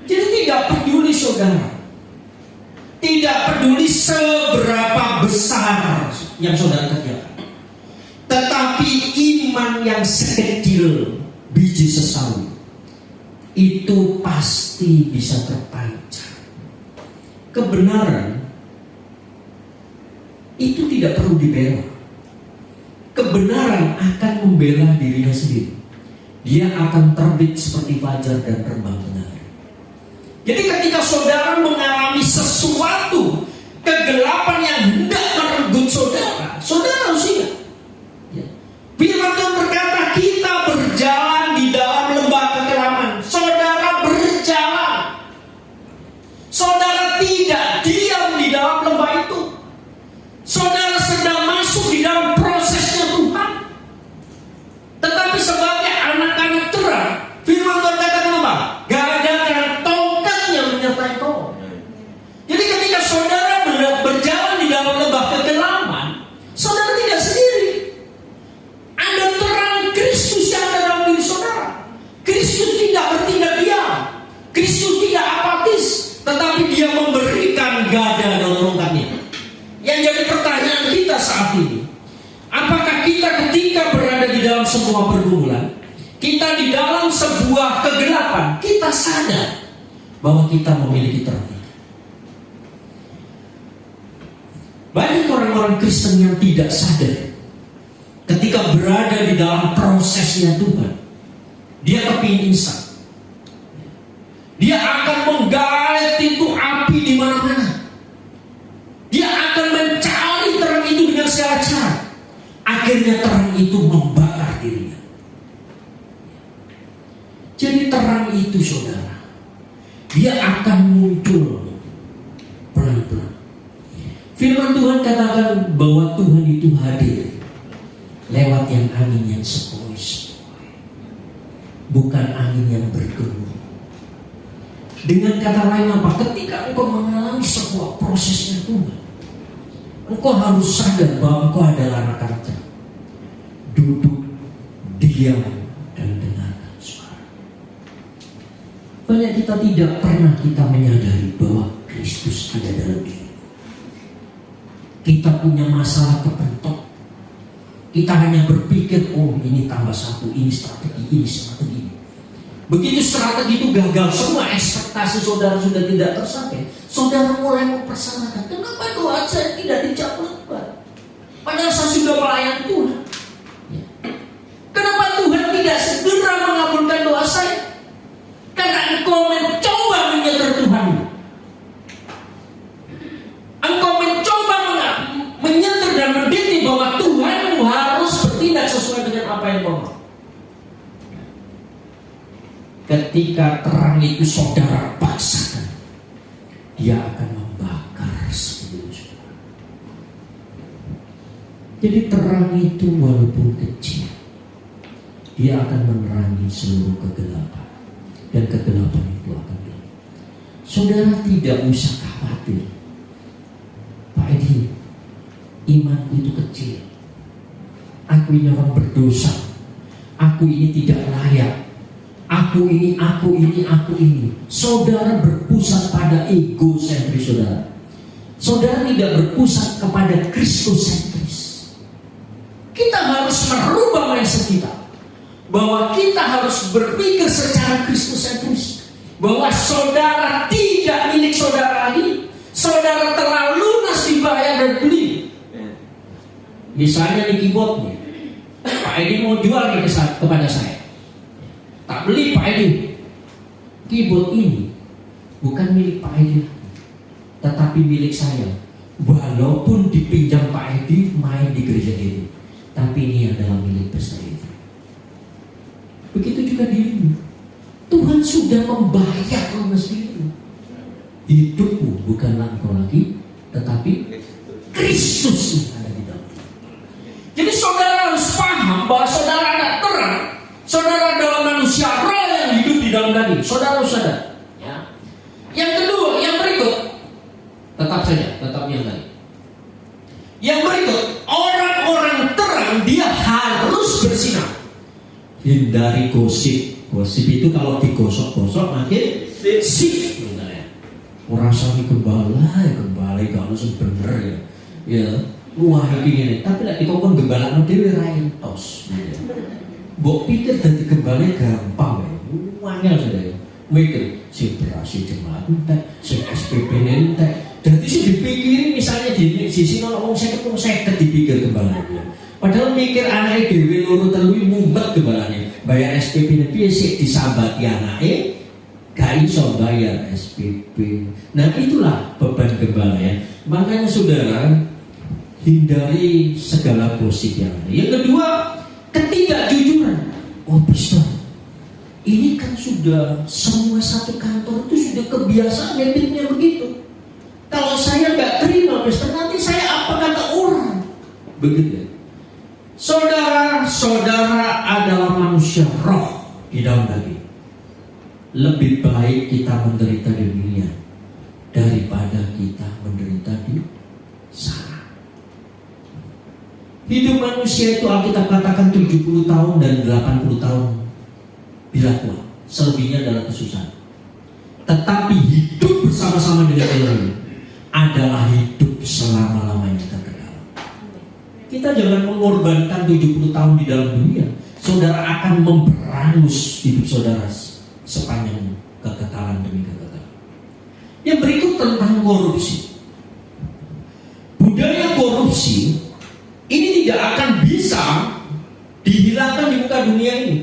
Jadi tidak peduli saudara, tidak peduli seberapa besar yang saudara kerjakan, tetapi iman yang sekecil biji sesawi itu pasti bisa terpancar. Kebenaran itu tidak perlu dibela. Kebenaran akan membela dirinya sendiri. Dia akan terbit seperti fajar dan terbang ke hari. Jadi ketika saudara mengalami sesuatu kegelapan yang hendak merenggut saudara, saudara harus ingat. Firman Tuhan berkata kita berjalan di dalam lembah kekelaman. Saudara berjalan. Saudara tidak diam di dalam lembah itu. semua pergumulan, kita di dalam sebuah kegelapan, kita sadar bahwa kita memiliki terang. Banyak orang-orang Kristen yang tidak sadar ketika berada di dalam prosesnya Tuhan, dia kepingin instan. Dia akan menggait itu api di mana-mana. Dia akan mencari terang itu dengan segala cara. Akhirnya terang itu membakar dirinya. Jadi terang itu, saudara, dia akan muncul pelan-pelan. Firman Tuhan katakan bahwa Tuhan itu hadir lewat yang angin yang sepoi-sepoi, bukan angin yang bergemuruh. Dengan kata lain apa? Ketika engkau mengalami sebuah prosesnya Tuhan, engkau harus sadar bahwa engkau adalah anak raja. Duduk, diam, dan dengarkan suara. Banyak kita tidak pernah kita menyadari bahwa Kristus ada dalam diri. Kita punya masalah kepentok. Kita hanya berpikir, oh ini tambah satu, ini strategi, ini strategi. Begitu strategi itu gagal, semua ekspektasi saudara sudah tidak tercapai, saudara mulai mempersalahkan, kenapa doa saya tidak dijawab? Padahal saya sudah melayani Tuhan. Kenapa Tuhan tidak segera mengabulkan doa saya? Karena engkau mencoba menyetir Tuhan. Engkau mencoba menyetir dan mendidik bahwa Tuhan harus bertindak sesuai dengan apa yang kau mau. Ketika terang itu saudara paksakan, dia akan membakar seluruh saudara. Jadi terang itu walaupun kecil, dia akan menerangi seluruh kegelapan, dan kegelapan itu akan hilang. Saudara tidak usah khawatir, Pak Edi, imanku itu kecil, aku ini orang berdosa, aku ini tidak layak. Aku ini. Saudara berpusat pada egosentris saudara. Saudara tidak berpusat kepada Kristosentris. Kita harus merubah mindset kita, bahwa kita harus berpikir secara Kristosentris, bahwa saudara tidak milik saudara lagi. Saudara telah lunas dibayar dan beli. Misalnya di keyboardnya, Pak Edi mau jual nih kepada saya. Tak beli Pak Edi. Keyboard ini bukan milik Pak Edi, tetapi milik saya. Walaupun dipinjam Pak Edi main di gereja ini, tapi ini adalah milik besar itu. Begitu juga dirimu. Tuhan sudah membayar lunas dirimu. Hidupmu bukanlah engkau lagi, tetapi Kristus yang ada di dalam. Jadi saudara harus paham bahwa saudara ada terang. Saudara adalah manusia roh yang hidup di dalam daging. Saudara harus sadar. Ya. Yang kedua, yang berikut, tetap yang tadi. Yang berikut, orang-orang terang dia harus bersinar. Hindari gosip. Gosip itu kalau digosok-gosok makin sip. Orang sami gembala kalau sebener ya. Ya, wah ini. Tapi lek dikongkon gembala dhewe ra entos. Mbok pikir dadi gembala gampang ya. Wangel saudara. Mikir si berasi jemaat entek, si SPP entek. Dadi sing dipikirin misalnya di sisi ono wong 50 dipikir gembalanya. Padahal mikir anake dhewe loro telu mumet gembalane. Bayar SPP piye sik disambati anake? Gak iso bayar SPP. Nah itulah beban gembala ya. Makanya saudara hindari segala gosip yang ada. Yang kedua, ketidakjujuran. Oh pastor, ini kan sudah semua satu kantor itu sudah kebiasaan habitnya begitu. Kalau saya nggak terima pastor, nanti saya apa kata orang? Begitu. Saudara adalah manusia roh di dalam daging. Lebih baik kita menderita di dunia daripada kita menderita di sana. Hidup manusia itu Alkitab katakan 70 tahun dan 80 tahun bila tua. Selebihnya adalah kesusahan. Tetapi hidup bersama-sama dengan Tuhan adalah hidup selama-lamanya kekal. Kita jangan mengorbankan 70 tahun di dalam dunia saudara akan memberangus hidup saudara sepanjang kekekalan demi kekekalan. Yang berikut tentang korupsi. Budaya korupsi ini tidak akan bisa dihilangkan di muka dunia ini.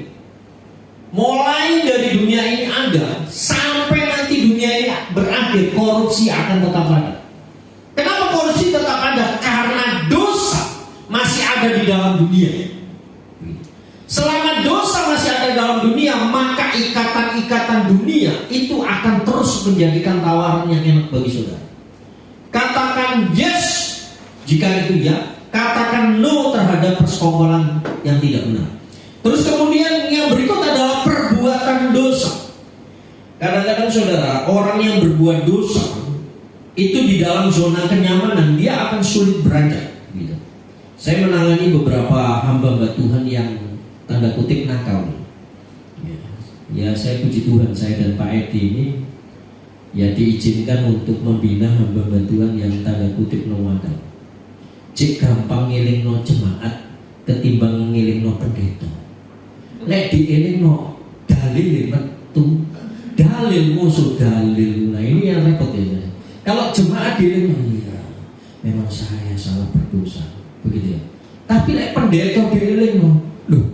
Mulai dari dunia ini ada sampai nanti dunia ini berakhir, korupsi akan tetap ada. Kenapa korupsi tetap ada? Karena dosa masih ada di dalam dunia. Selama dosa masih ada dalam dunia, maka ikatan-ikatan dunia itu akan terus menjadikan tawaran yang enak bagi saudara. Katakan yes jika itu ya, katakan no terhadap persekongkolan yang tidak benar. Terus kemudian yang berikut adalah perbuatan dosa. Kadang-kadang saudara, orang yang berbuat dosa itu di dalam zona kenyamanan, dia akan sulit beranjak. Gitu. Saya menangani beberapa hamba-hamba Tuhan yang tanda kutip nakal. Ya, saya puji Tuhan, saya dan Pak Edi ini ya diizinkan untuk membina hamba-hamba Tuhan yang tanda kutip nakal. Cik gampang ngelingno jemaat ketimbang ngelingno pendeta. Lek dielingno dalil metu, dalil musuh dalil. Nah ini yang repot ya. Kalau jemaat dielingno, ya memang saya salah berdosa, begitu ya. Tapi lek pendeta dielingno, loh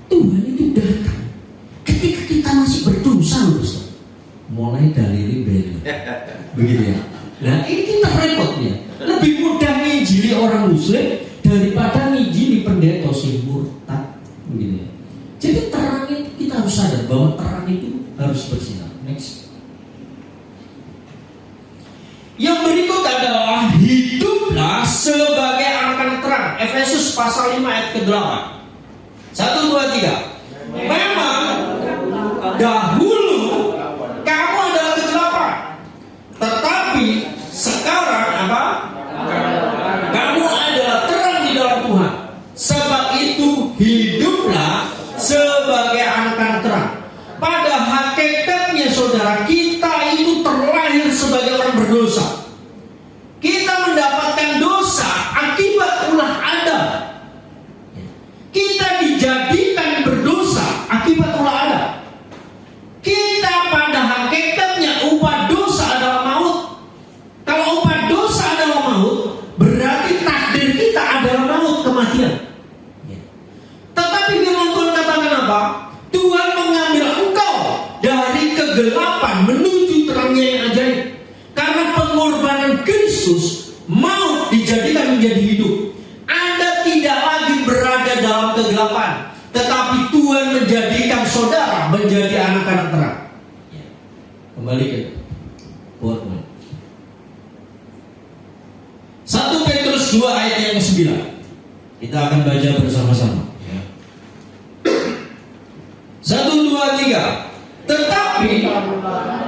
Tuhan itu datang ketika kita masih berdosa loh, mulai dalilin bela, begitu ya. Nah ini kita repotnya. Lebih mudah ngijili orang muslim daripada ngijili pendeta si murtad, begitu ya. Jadi terang itu kita harus sadar bahwa terang itu harus bersinar. Next. Yang berikut adalah hiduplah sebagai anak-anak terang. Efesus pasal 5 ayat ke-8. 1, 2, 3. Memang dahulu kamu adalah kegelapan, tetapi sekarang apa? Kamu adalah terang di dalam Tuhan. Sebab itu hiduplah sebagai anak-anak terang. Pada hakikatnya saudara, kita itu terlahir sebagai orang berdosa. Kita mendapatkan dosa akibat ulah Adam. Kita dijadikan berdosa akibat ulah Adam. Kita pada hakikatnya upah dosa adalah maut. Kalau upah dosa adalah maut, berarti takdir kita adalah maut, kematian. Tetapi firman Tuhan katakan apa? Tuhan mengambil engkau dari kegelapan menuju terangnya yang ajaib. Karena pengorbanan Kristus, maut dijadikan menjadi hidup. Anda tidak lagi berada dalam kegelapan, tetapi Tuhan menjadikan saudara menjadi anak-anak terang. Kembali ke PowerPoint. 1 Petrus 2 ayat yang ke-9. Kita akan baca bersama-sama. 1, 2, 3. Tetapi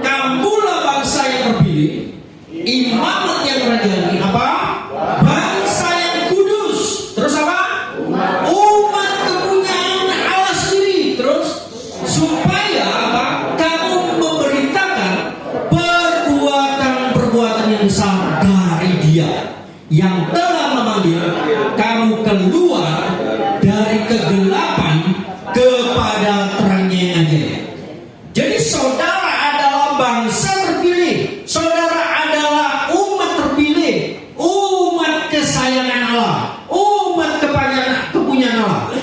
kamulah bangsa yang terpilih, imamat yang rajani, apa? Bangsa yang kudus. Terus apa? Umat kepunyaan Allah sendiri. Terus supaya apa? Kamu memberitakan perbuatan-perbuatan yang sama dari Dia yang telah memanggil kamu keluar dari kegelapan kepada terangnya yang ajaib. Jadi saudara adalah bangsa terpilih, saudara adalah umat terpilih, umat kesayangan Allah, umat kepunyaan Allah.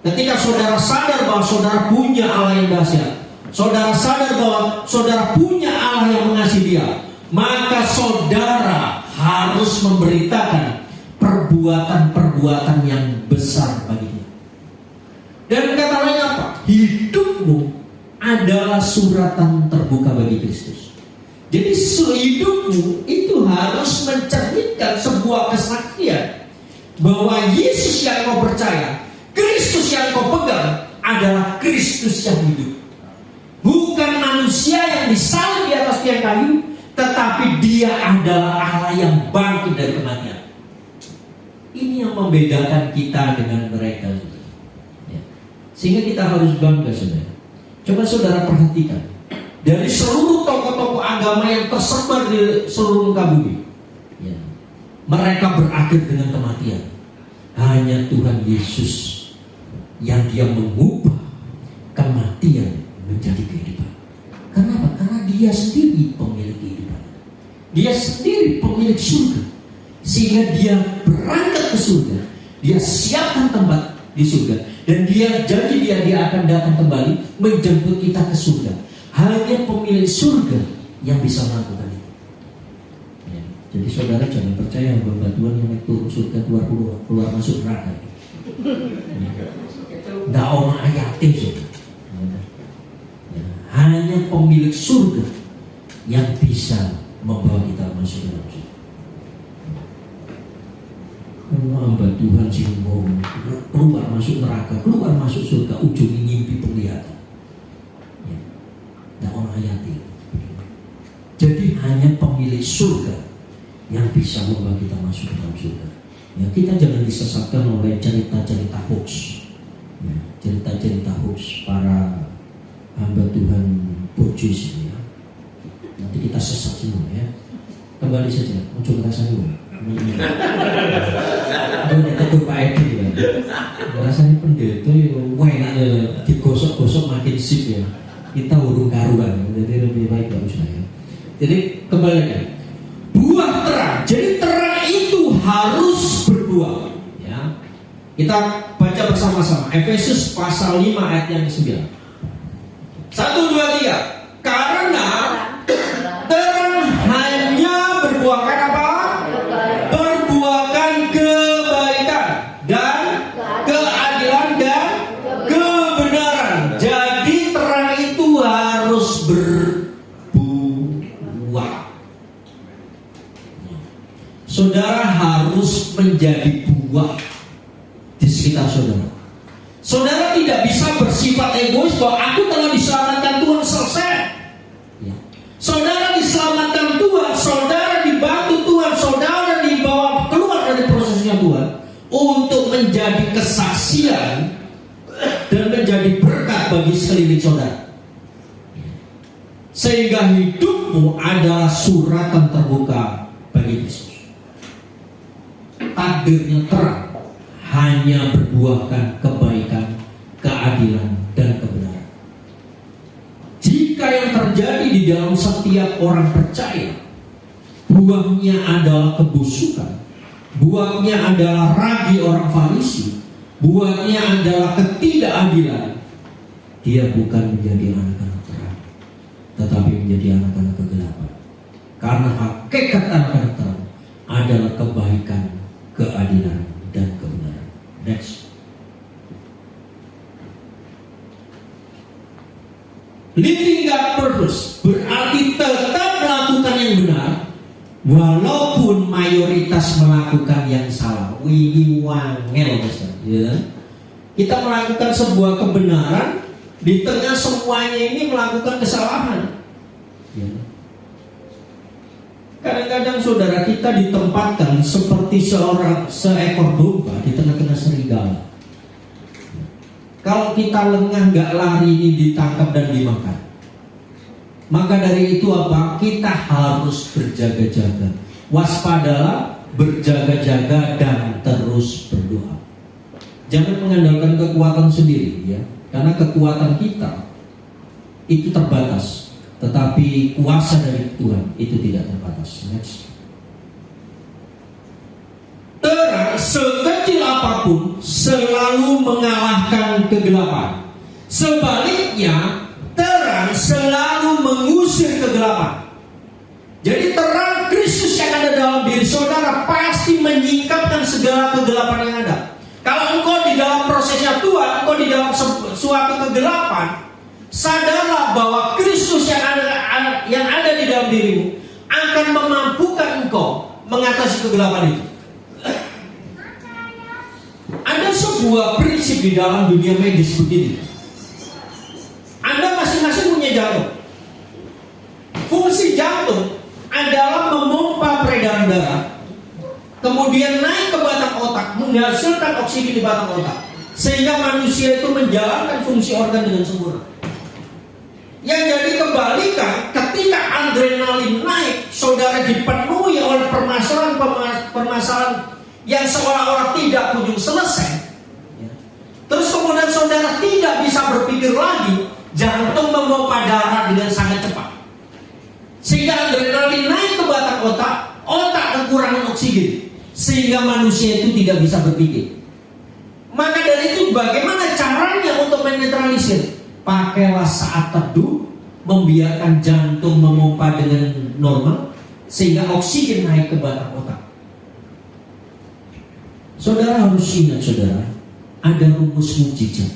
Ketika saudara sadar bahwa saudara punya Allah yang dahsyat, saudara sadar bahwa saudara punya Allah yang mengasihi Dia, maka saudara harus memberitakan perbuatan-perbuatan yang besar baginya. Dan kata lain apa? Hidupmu adalah suratan terbuka bagi Kristus. Jadi hidupmu itu harus mencerminkan sebuah kesaksian bahwa Yesus yang kau percaya, Kristus yang kau pegang adalah Kristus yang hidup. Bukan manusia yang disalib di atas tiang kayu, tetapi Dia adalah Allah yang bangkit dari kematian. Ini yang membedakan kita dengan mereka. Sehingga kita harus bangga, saudara. Coba saudara perhatikan, dari seluruh tokoh-tokoh agama yang tersebar di seluruh muka bumi, mereka berakhir dengan kematian. Hanya Tuhan Yesus yang dia mengubah kematian menjadi kehidupan. Kenapa? Karena dia sendiri pemilik kehidupan. Dia sendiri pemilik surga. Sehingga dia berangkat ke surga. Dia siapkan tempat di surga. Dan dia janji dia akan datang kembali menjemput kita ke surga. Hanya pemilik surga yang bisa melakukan itu. Ya. Jadi saudara jangan percaya bahwa Tuhan yang turun surga keluar masuk neraka. Nggak ono ayatin saudara. Ya. Hanya pemilik surga yang bisa membawa kita masuk dalam surga. Hamba Tuhan sih mau keluar masuk neraka, keluar masuk surga, ujungnya ngimpi penglihatan. Ya. Nggak ono ayatin. Jadi hanya pemilik surga yang bisa membawa kita masuk dalam surga. Ya, kita jangan disesatkan oleh cerita-cerita hoax. Ya, cerita-cerita hoax para hamba Tuhan bojis ya. Nanti kita sesat semua ya. Kembali saja, muncul rasanya. Udah ketua Pak Edi ya. Rasanya pendeta ya, enak digosok-gosok makin sip ya. Kita urung karuan, jadi lebih baik gak usah ya. Jadi kembali lagi, buah terang. Jadi terang itu harus berbuah. Ya. Kita baca bersama-sama Efesus pasal 5 ayat yang ke-9. 1, 2, 3. Karena terang hanya berbuahkan apa? Berbuahkan kebaikan dan keadilan dan kebenaran. Jadi terang itu harus berbuah. Saudara harus menjadi buah di sekitar saudara. Saudara tidak bisa bersifat egois bahwa aku telah diselamatkan Tuhan, selesai. Ya. Saudara diselamatkan Tuhan, saudara dibantu Tuhan, saudara dibawa keluar dari prosesnya Tuhan untuk menjadi kesaksian dan menjadi berkat bagi sekeliling saudara. Sehingga hidupmu adalah suratan terbuka bagi Kristus. Takdirnya terang, hanya berbuahkan kebaikan, keadilan, dan kebenaran. Jika yang terjadi di dalam setiap orang percaya, buahnya adalah kebusukan, buahnya adalah ragi orang Farisi, buahnya adalah ketidakadilan, dia bukan menjadi anak-anak terang, tetapi menjadi anak-anak kegelapan. Karena hakikat anak-anak terang adalah kebaikan, keadilan, dan kebenaran. Next. Living God purpose berarti tetap melakukan yang benar walaupun mayoritas melakukan yang salah. Wih wangel, ya. Kita melakukan sebuah kebenaran di tengah semuanya ini melakukan kesalahan. Ya. Kadang-kadang saudara kita ditempatkan seperti seekor domba di tengah-tengah serigala. Kalau kita lengah nggak lari ini ditangkap dan dimakan. Maka dari itu apa? Kita harus berjaga-jaga. Waspadalah, berjaga-jaga dan terus berdoa. Jangan mengandalkan kekuatan sendiri ya. Karena kekuatan kita itu terbatas. Tetapi kuasa dari Tuhan itu tidak terbatas. Next. Terang sekecil apapun selalu mengalahkan kegelapan. Sebaliknya, terang selalu mengusir kegelapan. Jadi terang Kristus yang ada dalam diri saudara pasti menyingkapkan segala kegelapan yang ada. Kalau engkau di dalam prosesnya Tuhan, engkau di dalam suatu kegelapan, sadarlah bahwa Kristus yang ada di dalam dirimu akan memampukan engkau mengatasi kegelapan itu. Ada sebuah prinsip di dalam dunia medis begini. Anda masing-masing punya jantung. Fungsi jantung adalah memompa peredaran darah, kemudian naik ke batang otak, menghasilkan oksigen di batang otak, sehingga manusia itu menjalankan fungsi organ dengan sempurna. Yang jadi kebalikan, ketika adrenalin naik, saudara dipenuhi oleh permasalahan yang seolah-olah tidak kunjung selesai. Terus kemudian saudara tidak bisa berpikir lagi, jantung memompa darah dengan sangat cepat, sehingga adrenalin naik ke batang otak, otak kekurangan oksigen, sehingga manusia itu tidak bisa berpikir. Maka dari itu bagaimana caranya untuk menetralisir? Pakailah saat teduh, membiarkan jantung memompa dengan normal, sehingga oksigen naik ke batang otak. Saudara harus ingat, saudara, ada rumus mujizat.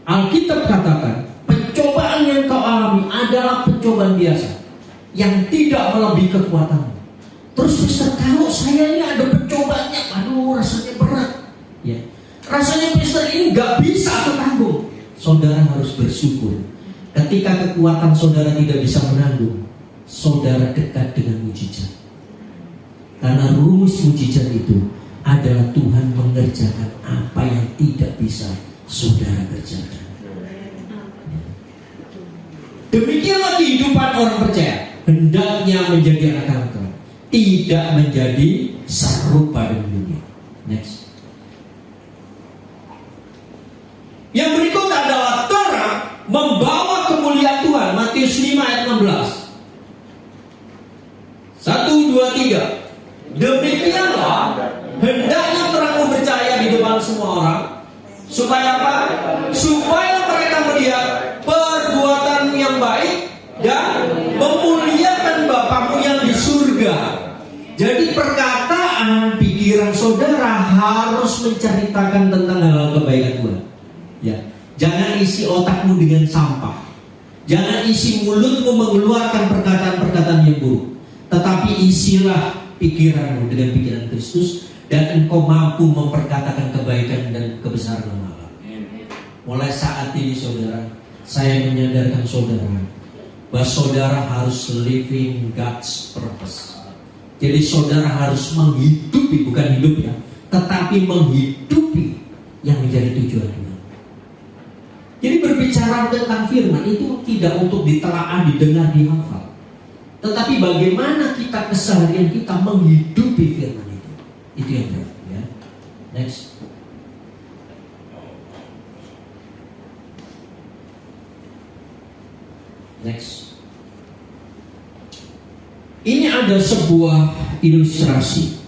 Alkitab katakan, pencobaan yang kau alami adalah pencobaan biasa yang tidak melebihi kekuatanmu. Terus Pastor, kalau saya ini ada pencobaannya, aduh rasanya berat, ya. Rasanya Pastor ini gak bisa aku tanggung. Saudara harus bersyukur. Ketika kekuatan saudara tidak bisa menanggung, saudara dekat dengan mujizat. Karena rumus mujizat itu adalah Tuhan mengerjakan apa yang tidak bisa saudara kerjakan. Demikianlah kehidupan orang percaya. Hendaknya menjadi anak Tuhan, tidak menjadi serupa dengan dunia. Next. Yang berikut adalah terang membawa kemuliaan Tuhan. Matius 5 ayat 16. 1, 2, 3. Demikianlah hendaknya terangmu bercahaya di depan semua orang. Supaya apa? Supaya mereka melihat perbuatan yang baik dan memuliakan Bapamu yang di surga. Jadi perkataan, pikiran saudara harus menceritakan tentang hal kebaikan Tuhan. Ya, jangan isi otakmu dengan sampah. Jangan isi mulutmu mengeluarkan perkataan-perkataan yang buruk. Tetapi isilah pikiranmu dengan pikiran Kristus, dan engkau mampu memperkatakan kebaikan dan kebesaran Allah. Mulai saat ini saudara, saya menyadarkan saudara bahwa saudara harus living God's purpose. Jadi saudara harus menghidupi, bukan hidup ya, tetapi menghidupi yang menjadi tujuan Tuhan. Jadi berbicara tentang firman itu tidak untuk ditelaah, didengar, dihafal, tetapi bagaimana kita keseharian kita menghidupi firman itu. Itu yang berat ya. Next. Next. Ini ada sebuah ilustrasi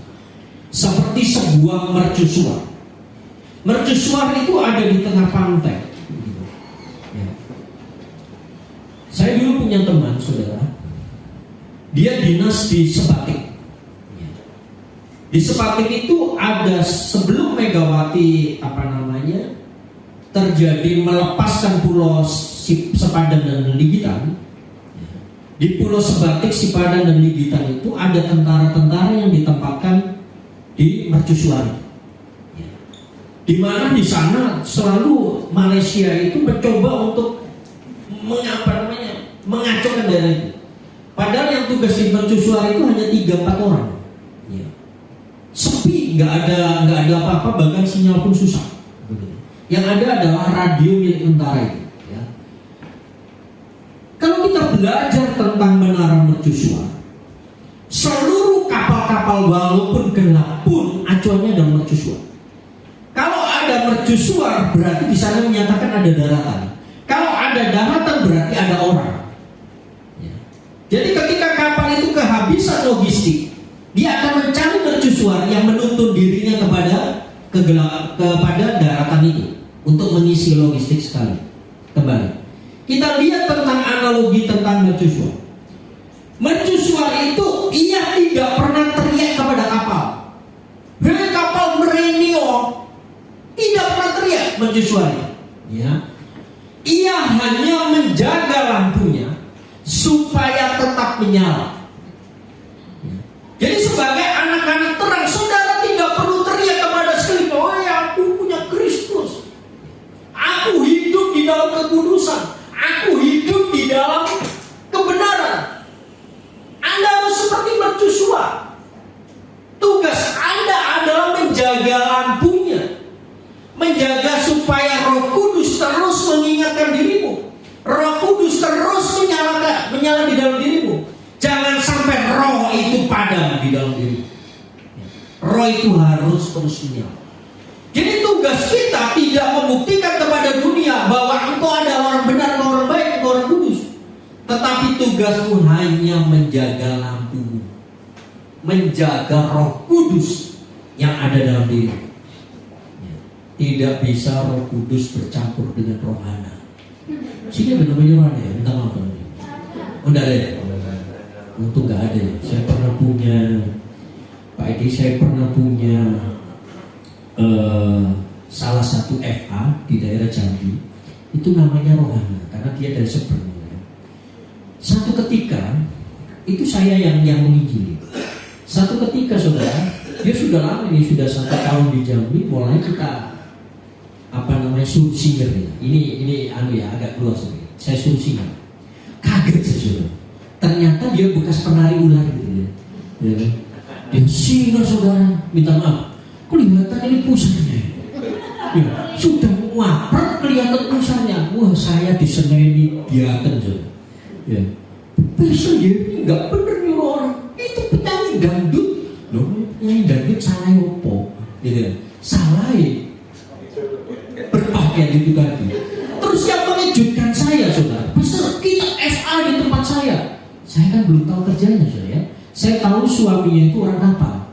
seperti sebuah mercusuar. Mercusuar itu ada di tengah pantai. Ya. Saya dulu punya teman, saudara. Dia dinas di Sebatik. Di Sebatik itu ada sebelum Megawati terjadi melepaskan Pulau Sepadan dan Ligitan. Di Pulau Sebatik, Sipadan dan Ligitan itu ada tentara-tentara yang ditempatkan di mercusuar. Di mana di sana selalu Malaysia itu mencoba untuk mengacaukan daerah itu. Padahal yang tugas di mercusuar itu hanya 3-4 orang. Sepi, nggak ada apa-apa, bahkan sinyal pun susah. Yang ada adalah radio milik tentara itu. Kalau kita belajar tentang menara mercusuar, seluruh kapal-kapal walaupun gelap pun acuannya adalah mercusuar. Kalau ada mercusuar berarti di sana menyatakan ada daratan. Kalau ada daratan berarti ada orang. Jadi ketika kapal itu kehabisan logistik, dia akan mencari mercusuar yang menuntun dirinya kepada daratan itu untuk mengisi logistik sekali. Kembali. Kita lihat tentang analogi tentang mercusuar. Mercusuar itu ia tidak pernah teriak kepada kapal. Hei kapal merenio, tidak pernah teriak mercusuar. Ya. Ia hanya menjaga lampunya supaya tetap menyala. Jadi sebagai anak-anak terang, saudara tidak perlu teriak kepada sekeliling, oh ya aku punya Kristus, aku hidup di dalam kekudusan, aku hidup di dalam kebenaran. Anda harus seperti mercusuar. Tugas Anda adalah menjaga lampunya, menjaga supaya Roh Kudus terus mengingatkan dirimu, Roh Kudus terus menyala di dalam dirimu. Jangan sampai roh itu padam di dalam dirimu. Roh itu harus terus menyala. Jadi itu tugas kita tidak membuktikan kepada dunia bahwa engkau adalah orang benar, engkau orang baik, engkau orang kudus. Tetapi tugasmu hanya menjaga lampumu, menjaga Roh Kudus yang ada dalam diri. Tidak bisa Roh Kudus bercampur dengan rohana. Sini ada namanya rohana ya, minta maaf kalau enggak ada ya? Untung nggak ada ya. Saya pernah punya, Pak Edi, saya pernah punya salah satu FA di daerah Jambi. Itu namanya rohana karena dia dari seberang. Satu ketika itu saya yang menginjili. Satu ketika saudara, dia sudah lama ini, sudah 1 tahun di Jambi, mulai kita suruh singer ya. Ini agak keluar sedikit. Saya suruh singer. Kaget saya saudara. Ternyata dia bekas penari ular gitu ya. Dia singer saudara, minta maaf. Kelihatan ini pusatnya. Ya, sudah wapret kelihatan pusatnya. Wah, saya diseneni biarkan saudara. Ya, besok ya nggak bener nih orang. Itu penyanyi dangdut, loh, penyanyi dangdut salah opo, gitu. Salah berpakaian itu tadi. Terus yang mengejutkan saya, saudara, besar kita FA di tempat saya. Saya kan belum tahu kerjanya, saudara. Saya tahu suaminya itu orang apa.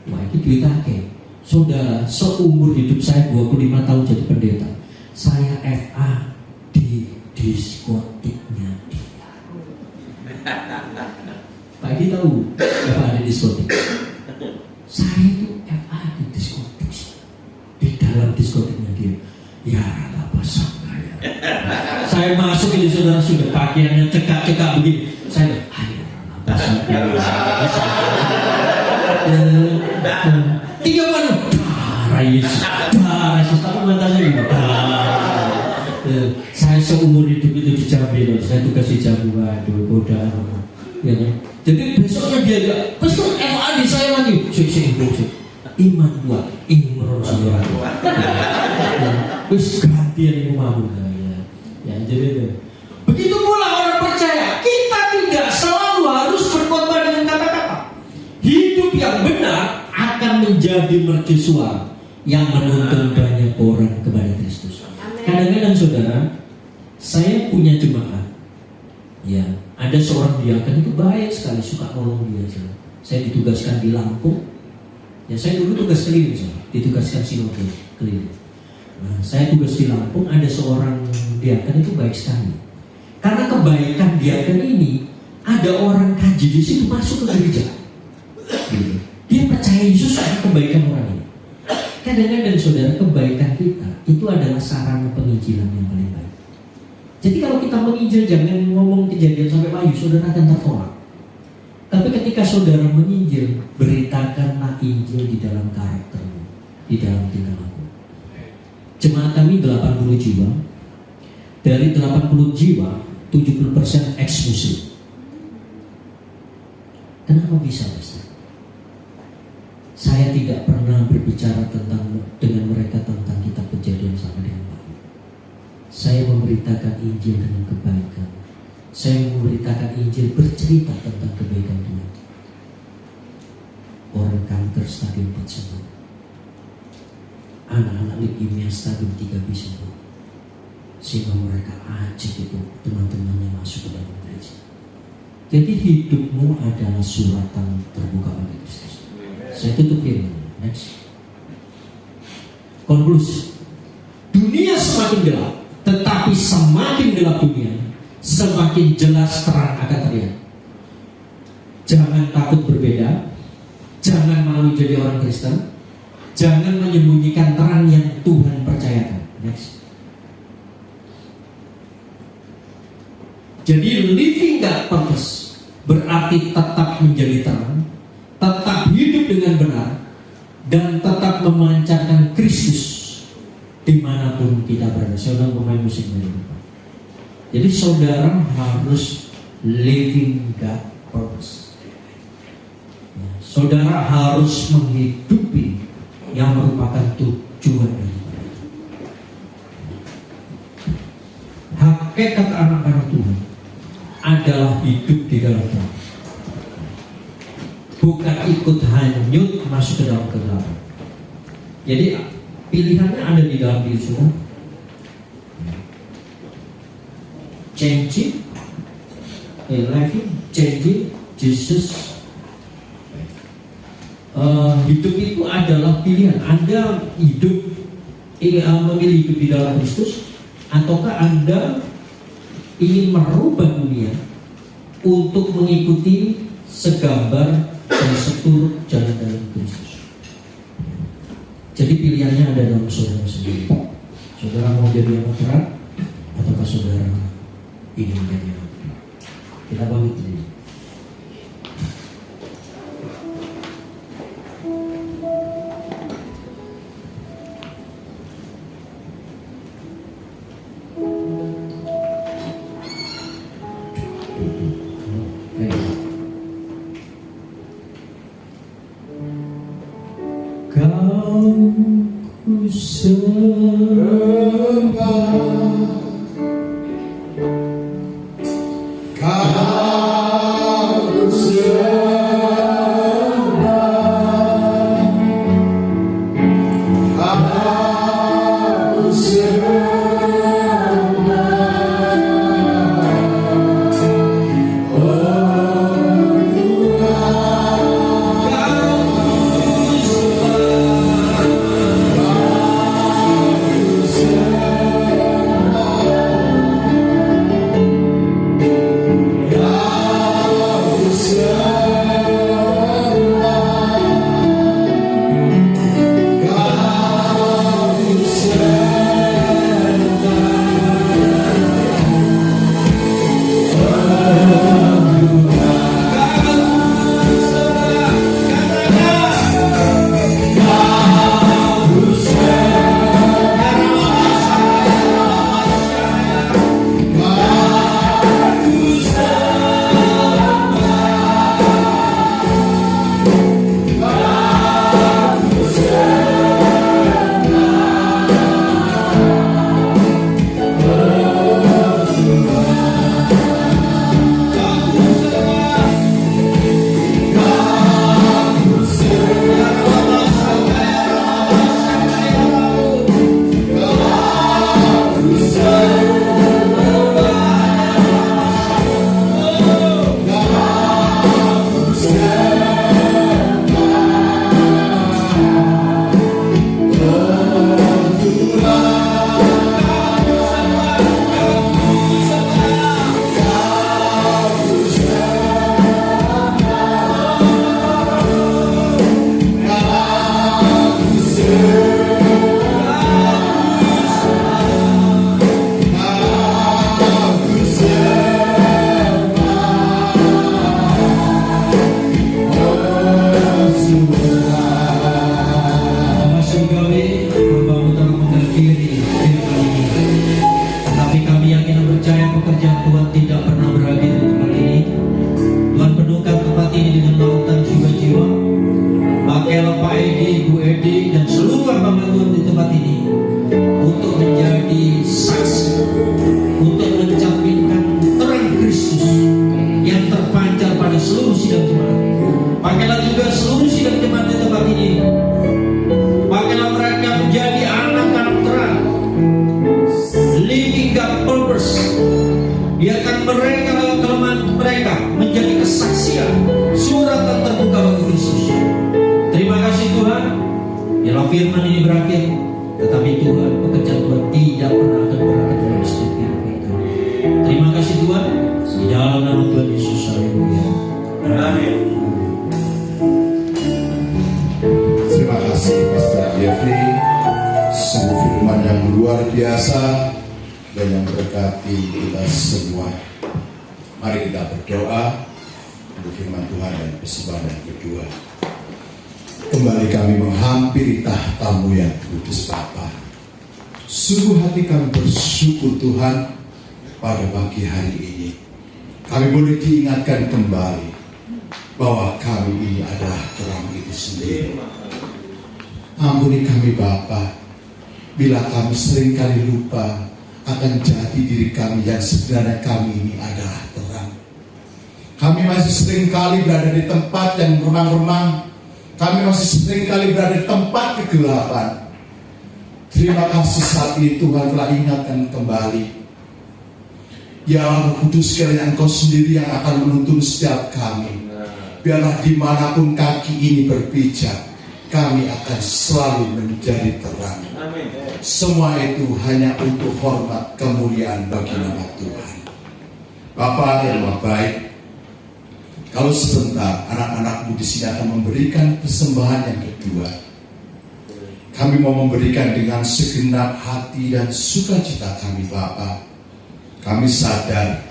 Wah, itu duit akeh. Saudara, seumur hidup saya 25 tahun jadi pendeta, saya FA di diskotiknya dia. Pak Edi tahu apa ada diskotik? Saya itu FA di diskotik, di dalam diskotiknya dia. Ya apa sangka ya. Saya masuk ini saudara, sudah pakaiannya cekak-cekak begini. Saya ayo apa sangka. Tiga mana? Darah Yesus, tapi mata saya saya seumur hidup itu di Jambi, saya tugas di Jambi, waduh, godaan. Ya, jadi besoknya dia besok FA di saya lagi, iman buat imron saudara. Terus gantian rumahmu ya, jadi begitu pula orang percaya, kita tidak selalu harus berkhotbah dengan kata-kata. Hidup yang benar akan menjadi mercusuar yang menuntun banyak orang kepada Kristus. Kadang-kadang saudara, saya punya jemaat, ya, ada seorang diaken itu baik sekali, suka nolong dia. Saya ditugaskan di Lampung, ya saya dulu tugas keliling, ditugaskan sinode keliling. Nah, saya tugas di Lampung, ada seorang diaken itu baik sekali. Karena kebaikan diaken ini, ada orang kaji di situ masuk ke gereja. Gitu. Dia percaya Yesus karena kebaikan orang ini. Kadang-kadang saudara, kebaikan kita itu adalah sarana penginjilan yang paling baik. Jadi kalau kita menginjil, jangan ngomong kejadian sampai Wahyu, saudara akan tertolak. Tapi ketika saudara menginjil, beritakanlah Injil di dalam karaktermu, di dalam tingkah laku. Jemaat kami 80 jiwa. Dari 80 jiwa, 70% ex-muslim. Kenapa bisa, Pastor? Saya tidak pernah berbicara dengan mereka tentang kitab Kejadian sama dengan Wahyu. Saya memberitakan Injil dengan kebaikan. Saya memberitakan Injil bercerita tentang kebaikan Tuhan. Orang kanker stadium 4 sembuh. Anak-anak leukemia stadium 3 bisa sembuh. Sehingga mereka ajak itu teman-temannya masuk ke dalam gereja. Jadi hidupmu adalah suratan terbuka bagi Kristus. Saya tutup ini. Next. Konklusi. Dunia semakin gelap, tetapi semakin gelap dunia, semakin jelas terang akan terlihat. Jangan takut berbeda, jangan malu jadi orang Kristen, jangan menyembunyikan terang yang Tuhan percayakan. Next. Jadi living God purpose berarti tetap menjadi terang, tetap hidup dengan benar, dan tetap memancarkan Kristus dimanapun kita berada. Saya ulang pemain musik dari depan. Jadi saudara harus living God purpose. Ya, saudara harus menghidupi yang merupakan tujuan dari Tuhan. Hakikat anak-anak Tuhan adalah hidup di dalam Tuhan, bukan ikut hanyut masuk ke dalam kegelapan. Jadi pilihannya ada di dalam diri saudara. Changing, living, changing Jesus. Hidup itu adalah pilihan. Anda memilih hidup di dalam Kristus, ataukah Anda ingin merubah dunia untuk mengikuti segambar dan seturut jalan dalam Kristus. Jadi pilihannya ada dalam saudara sendiri. Saudara mau jadi anak terang, ataukah saudara ingin menjadi anak terang? Kita bangkit dulu. Firman ini berakhir, tetapi Tuhan, pekerjaan Tuhan tidak pernah akan berakhir dalam setiap kita. Terima kasih Tuhan, di dalam nama Tuhan Yesus, haleluya. Amin. Terima kasih Pastor Jeffrey, sungguh firman yang luar biasa dan yang berkati kita semua. Mari kita berdoa untuk firman Tuhan dan persembahan kedua. Kembali kami menghampiri tahta-Mu yang kudus Bapa. Sungguh hati kami bersyukur Tuhan pada pagi hari ini. Kami boleh diingatkan kembali bahwa kami ini adalah terang itu sendiri. Ampuni kami Bapa, bila kami seringkali lupa akan jati diri kami yang sebenarnya kami ini adalah terang. Kami masih seringkali berada di tempat yang remang-remang. Kami masih seringkali berada di tempat kegelapan. Terima kasih saat ini Tuhan telah ingatkan kembali. Ya Roh Kudus, kiranya Engkau sendiri yang akan menuntun setiap kami. Biarlah dimanapun kaki ini berpijak, kami akan selalu menjadi terang. Semua itu hanya untuk hormat kemuliaan bagi nama Tuhan. Bapa yang Maha Baik, kalau sebentar anak-anakmu di sini akan memberikan persembahan yang kedua, kami mau memberikan dengan segenap hati dan sukacita kami Bapa. Kami sadar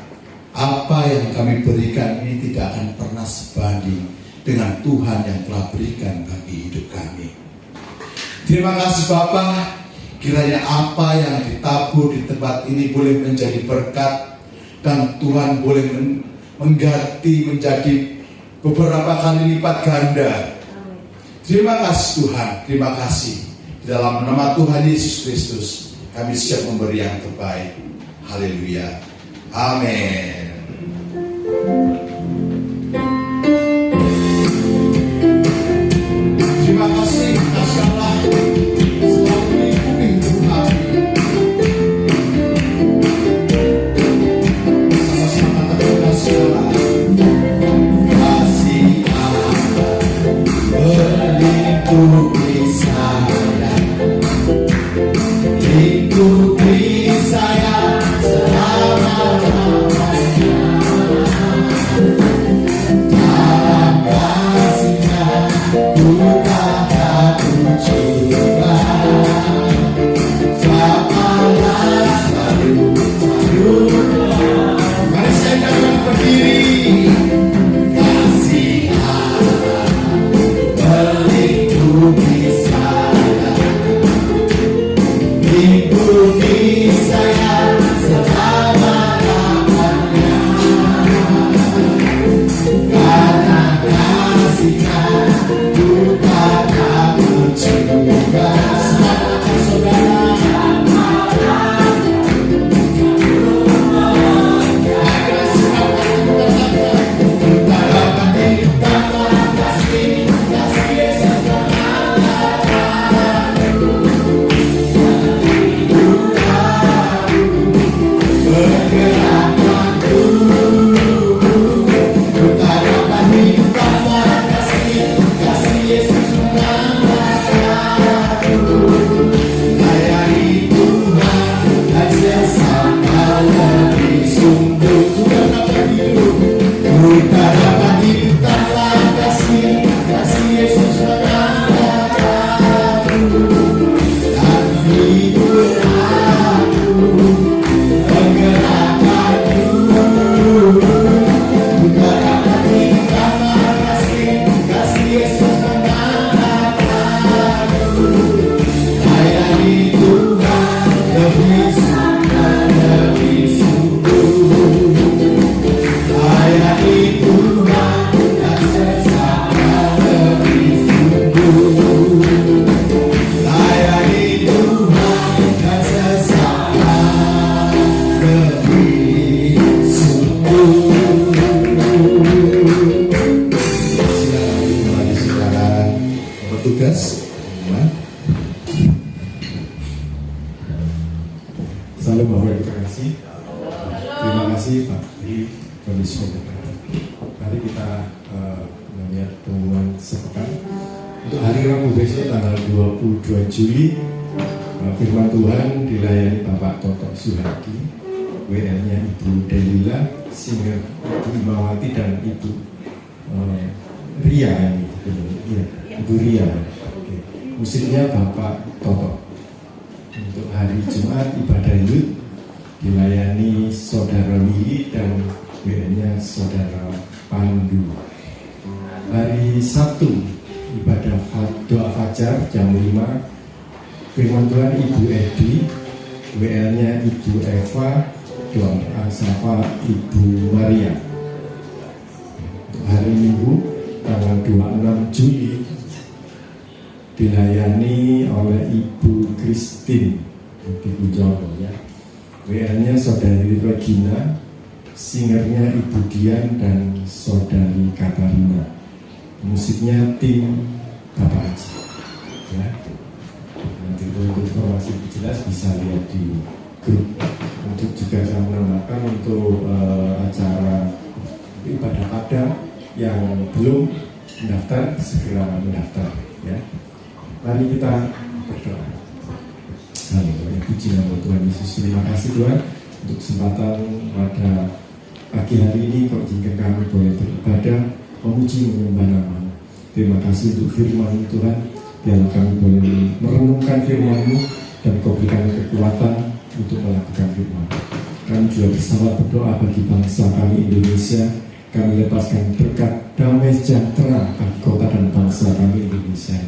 apa yang kami berikan ini tidak akan pernah sebanding dengan Tuhan yang telah berikan bagi hidup kami. Terima kasih Bapa, kiranya apa yang ditabur di tempat ini boleh menjadi berkat dan Tuhan boleh mengganti menjadi beberapa kali lipat ganda. Terima kasih Tuhan, terima kasih. Di dalam nama Tuhan Yesus Kristus kami siap memberi yang terbaik. Haleluya. Amin. Terima kasih atas Allah selalu melindungi hidup kami. Sama-sama terima kasih Allah. Kasih Allah melindungi saya, lindungi saya selama-lamanya. Dalam kasih-Nya ku tak bercoba, Bapalah selalu. Mari saya dapat berdiri. Kasih Allah melindungi saya, lindungi saya selama-lamanya. Karena kasih-Nya ku tak bercoba. Semangat saudara. Kita dapat hidup tanpa kasih Yesus bergerakkanku. Kita dapat hidup tanpa kasih Yesus mengangkatku. Layani Tuhan dan sesama lebih sungguh. Kita dapat hidup. Kita dapat hidup tanpa kasih Yesus mengangkatku. Dan hidup aku menggerakkanku. Kita dapat hidup tanpa kasih Yesus mengangkatku. Layani Tuhan lebih sungguh. Layani Tuhan dan sesama lebih sungguh. Layani Tuhan dan sesama lebih sungguh. Silakan kembali saudara bertugas. Salam Bapak terima kasih. Terima kasih Pak Tri Komisi. Mari kita melihat pengumuman sepekan untuk hari Rabu besok tanggal 22 Juli. Firman Tuhan dilayani Bapak Toto Suhadi, WL-nya Ibu Delila, singer Ibu Imawati dan Ibu Ria ini, ya, Ibu Ria. Oke. Musiknya Bapak Toto. Untuk hari Jumat ibadah Yud dilayani Saudara Willy dan WL-nya Saudara Pandu. Hari Sabtu ibadah doa fajar jam 5. Firman Tuhan Ibu Edi, WL-nya Ibu Eva, doa sapa Ibu Maria. Hari Minggu tanggal 26 Juli dilayani oleh Ibu Christine di Kujono, ya. WL-nya Saudari Regina, singernya Ibu Dian dan Saudari Katarina. Musiknya tim Bapak Haji, ya. Nanti untuk informasi lebih jelas bisa lihat di grup. Untuk juga saya menambahkan untuk acara ibadah pada yang belum mendaftar segera mendaftar ya. Mari kita berdoa. Haleluya, puji nama Tuhan Yesus. Terima kasih Tuhan untuk kesempatan pada pagi hari ini kau izinkan kami boleh beribadah, memuji menyembah nama-Mu. Terima kasih untuk firman Tuhan. Biarlah kami boleh merenungkan firman-Mu dan kau berikan kekuatan untuk melakukan firman. Kami juga bersama berdoa bagi bangsa kami Indonesia. Kami lepaskan berkat damai sejahtera bagi kota dan bangsa kami Indonesia.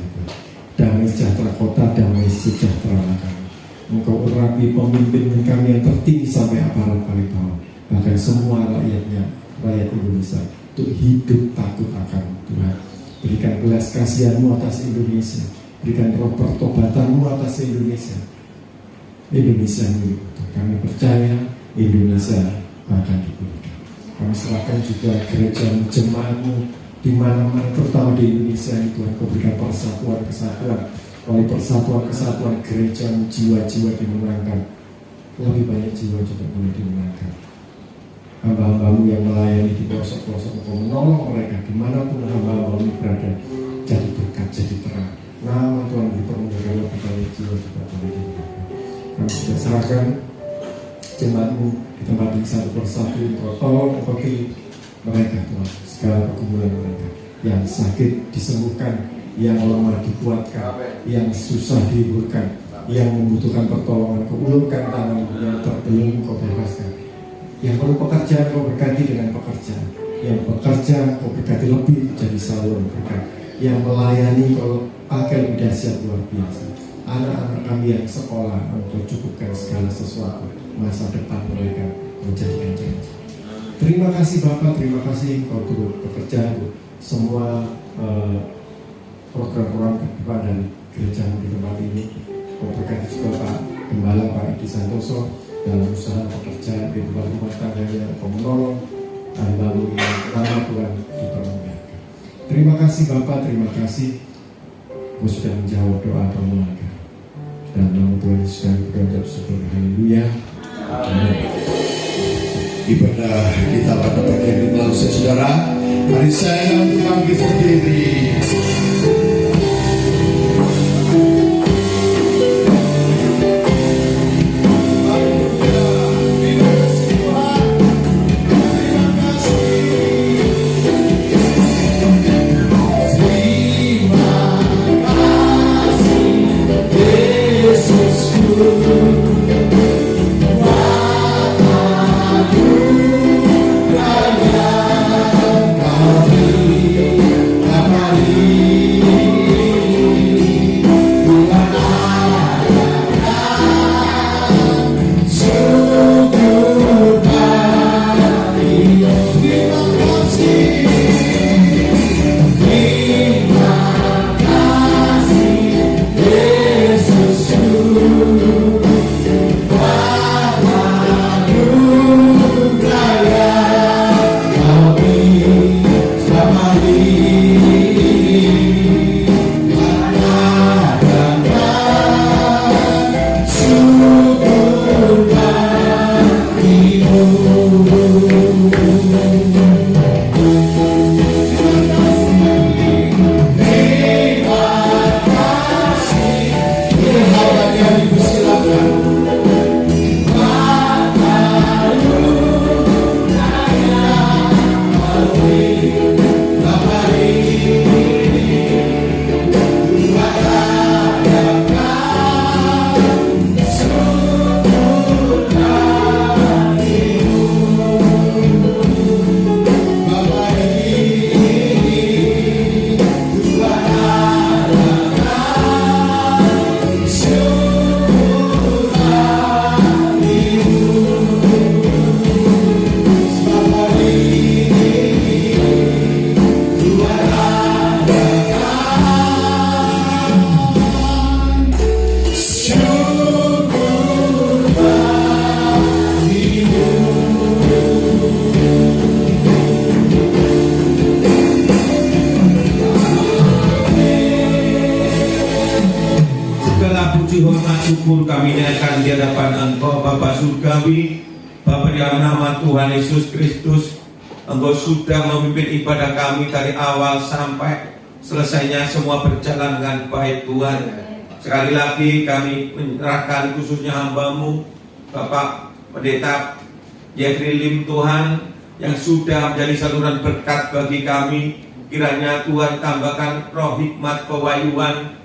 Damai sejahtera kota, damai sejahtera kami. Engkau urapi pemimpin kami yang tertinggi sampai aparat paling bawah. Bahkan semua rakyatnya, rakyat Indonesia, untuk hidup takut akan Tuhan. Berikan belas kasihan-Mu atas Indonesia. Berikan roh pertobatan-Mu atas Indonesia. Indonesia milik kami percaya Indonesia akan dipulihkan. Kami serahkan juga gereja jemaat-Mu di mana-mana, terutama di Indonesia ini Tuhan. Kau berikan persatuan kesatuan. Oleh persatuan kesatuan gereja, jiwa-jiwa dimenangkan. Lebih banyak jiwa juga boleh dimenangkan. Hamba-hamba-Mu yang melayani di pelosok-pelosok, Engkau menolong mereka dimanapun hamba-hamba-Mu berada. Jadi berkat, jadi terang. Nama Tuhan dipermuliakan, lebih banyak jiwa juga boleh dimenangkan. Kami sudah serahkan jemaat-Mu di tempat ini satu persatu. Engkau tolong, Engkau pilih mereka Tuhan, segala pergumulan mereka. Yang sakit disembuhkan, yang lemah dikuatkan, yang susah dihiburkan, yang membutuhkan pertolongan Kau ulurkan tangan, yang terbelenggu Kau bebaskan. Yang perlu pekerjaan Kau berkati dengan pekerjaan, yang bekerja Kau berkati lebih jadi saluran berkat, yang melayani Kau pakai lebih dahsyat luar biasa. Anak-anak kami yang sekolah Engkau cukupkan segala sesuatu, masa depan mereka Kau jadikan janji. Terima kasih Bapak, terima kasih Kau turut bekerja untuk semua program-program kehidupan dari gereja di tempat ini. Kau berkati juga Pak Gembala, Pak Edi Santoso dalam usaha pekerjaan di tempat rumah tangganya. Kau menolong dan lalu nama Tuhan dipermuliakan. Terima kasih Bapak, terima kasih Kau sudah menjawab doa permohonan. Dan nama Tuhan Yesus kami berucap syukur. Haleluya. Amin. Ibadah kita pada pagi ini telah usai saudara. Mari saya untuk bangkit berdiri. Amari puji, hormat, syukur kami naikkan di hadapan Engkau Bapa Surgawi. Bapa, di dalam nama Tuhan Yesus Kristus, Engkau sudah memimpin ibadah kami dari awal sampai selesainya semua berjalan dengan baik Tuhan. Sekali lagi kami menyerahkan khususnya hamba-Mu Bapak Pendeta Jeffrey Lim Tuhan, yang sudah menjadi saluran berkat bagi kami. Kiranya Tuhan tambahkan roh hikmat pewahyuan,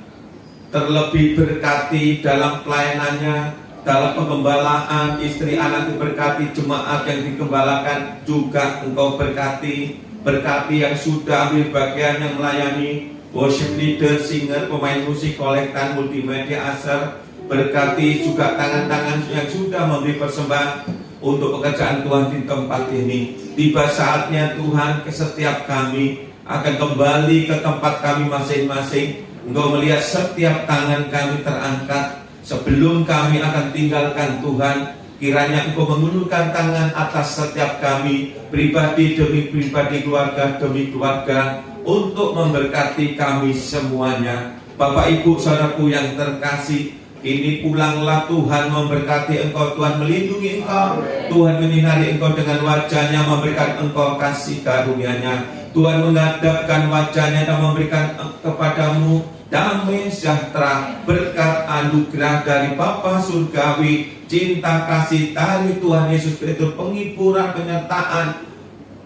terlebih berkati dalam pelayanannya, dalam pengembalaan, istri anak diberkati, jemaat yang digembalakan juga Engkau berkati. Berkati yang sudah ambil bagian yang melayani, worship leader, singer, pemain musik, kolektan, multimedia, aser. Berkati juga tangan-tangan yang sudah memberi persembahan untuk pekerjaan Tuhan di tempat ini. Tiba saatnya Tuhan, ke setiap kami akan kembali ke tempat kami masing-masing. Engkau melihat setiap tangan kami terangkat sebelum kami akan tinggalkan Tuhan. Kiranya Engkau mengulurkan tangan atas setiap kami, pribadi demi pribadi, keluarga demi keluarga, untuk memberkati kami semuanya. Bapak Ibu saudaraku yang terkasih, ini pulanglah Tuhan memberkati engkau, Tuhan melindungi engkau, Tuhan menyinari engkau dengan wajahnya, memberikan engkau kasih karunia-Nya. Tuhan menghadapkan wajahnya dan memberikan kepadamu damai sejahtera, berkat anugerah dari Bapa Surgawi, cinta kasih dari Tuhan Yesus Kristus, penghiburan, penyertaan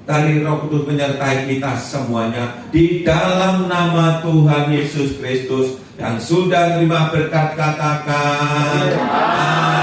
dari Roh Kudus menyertai kita semuanya. Di dalam nama Tuhan Yesus Kristus yang sudah menerima berkat, katakan amin.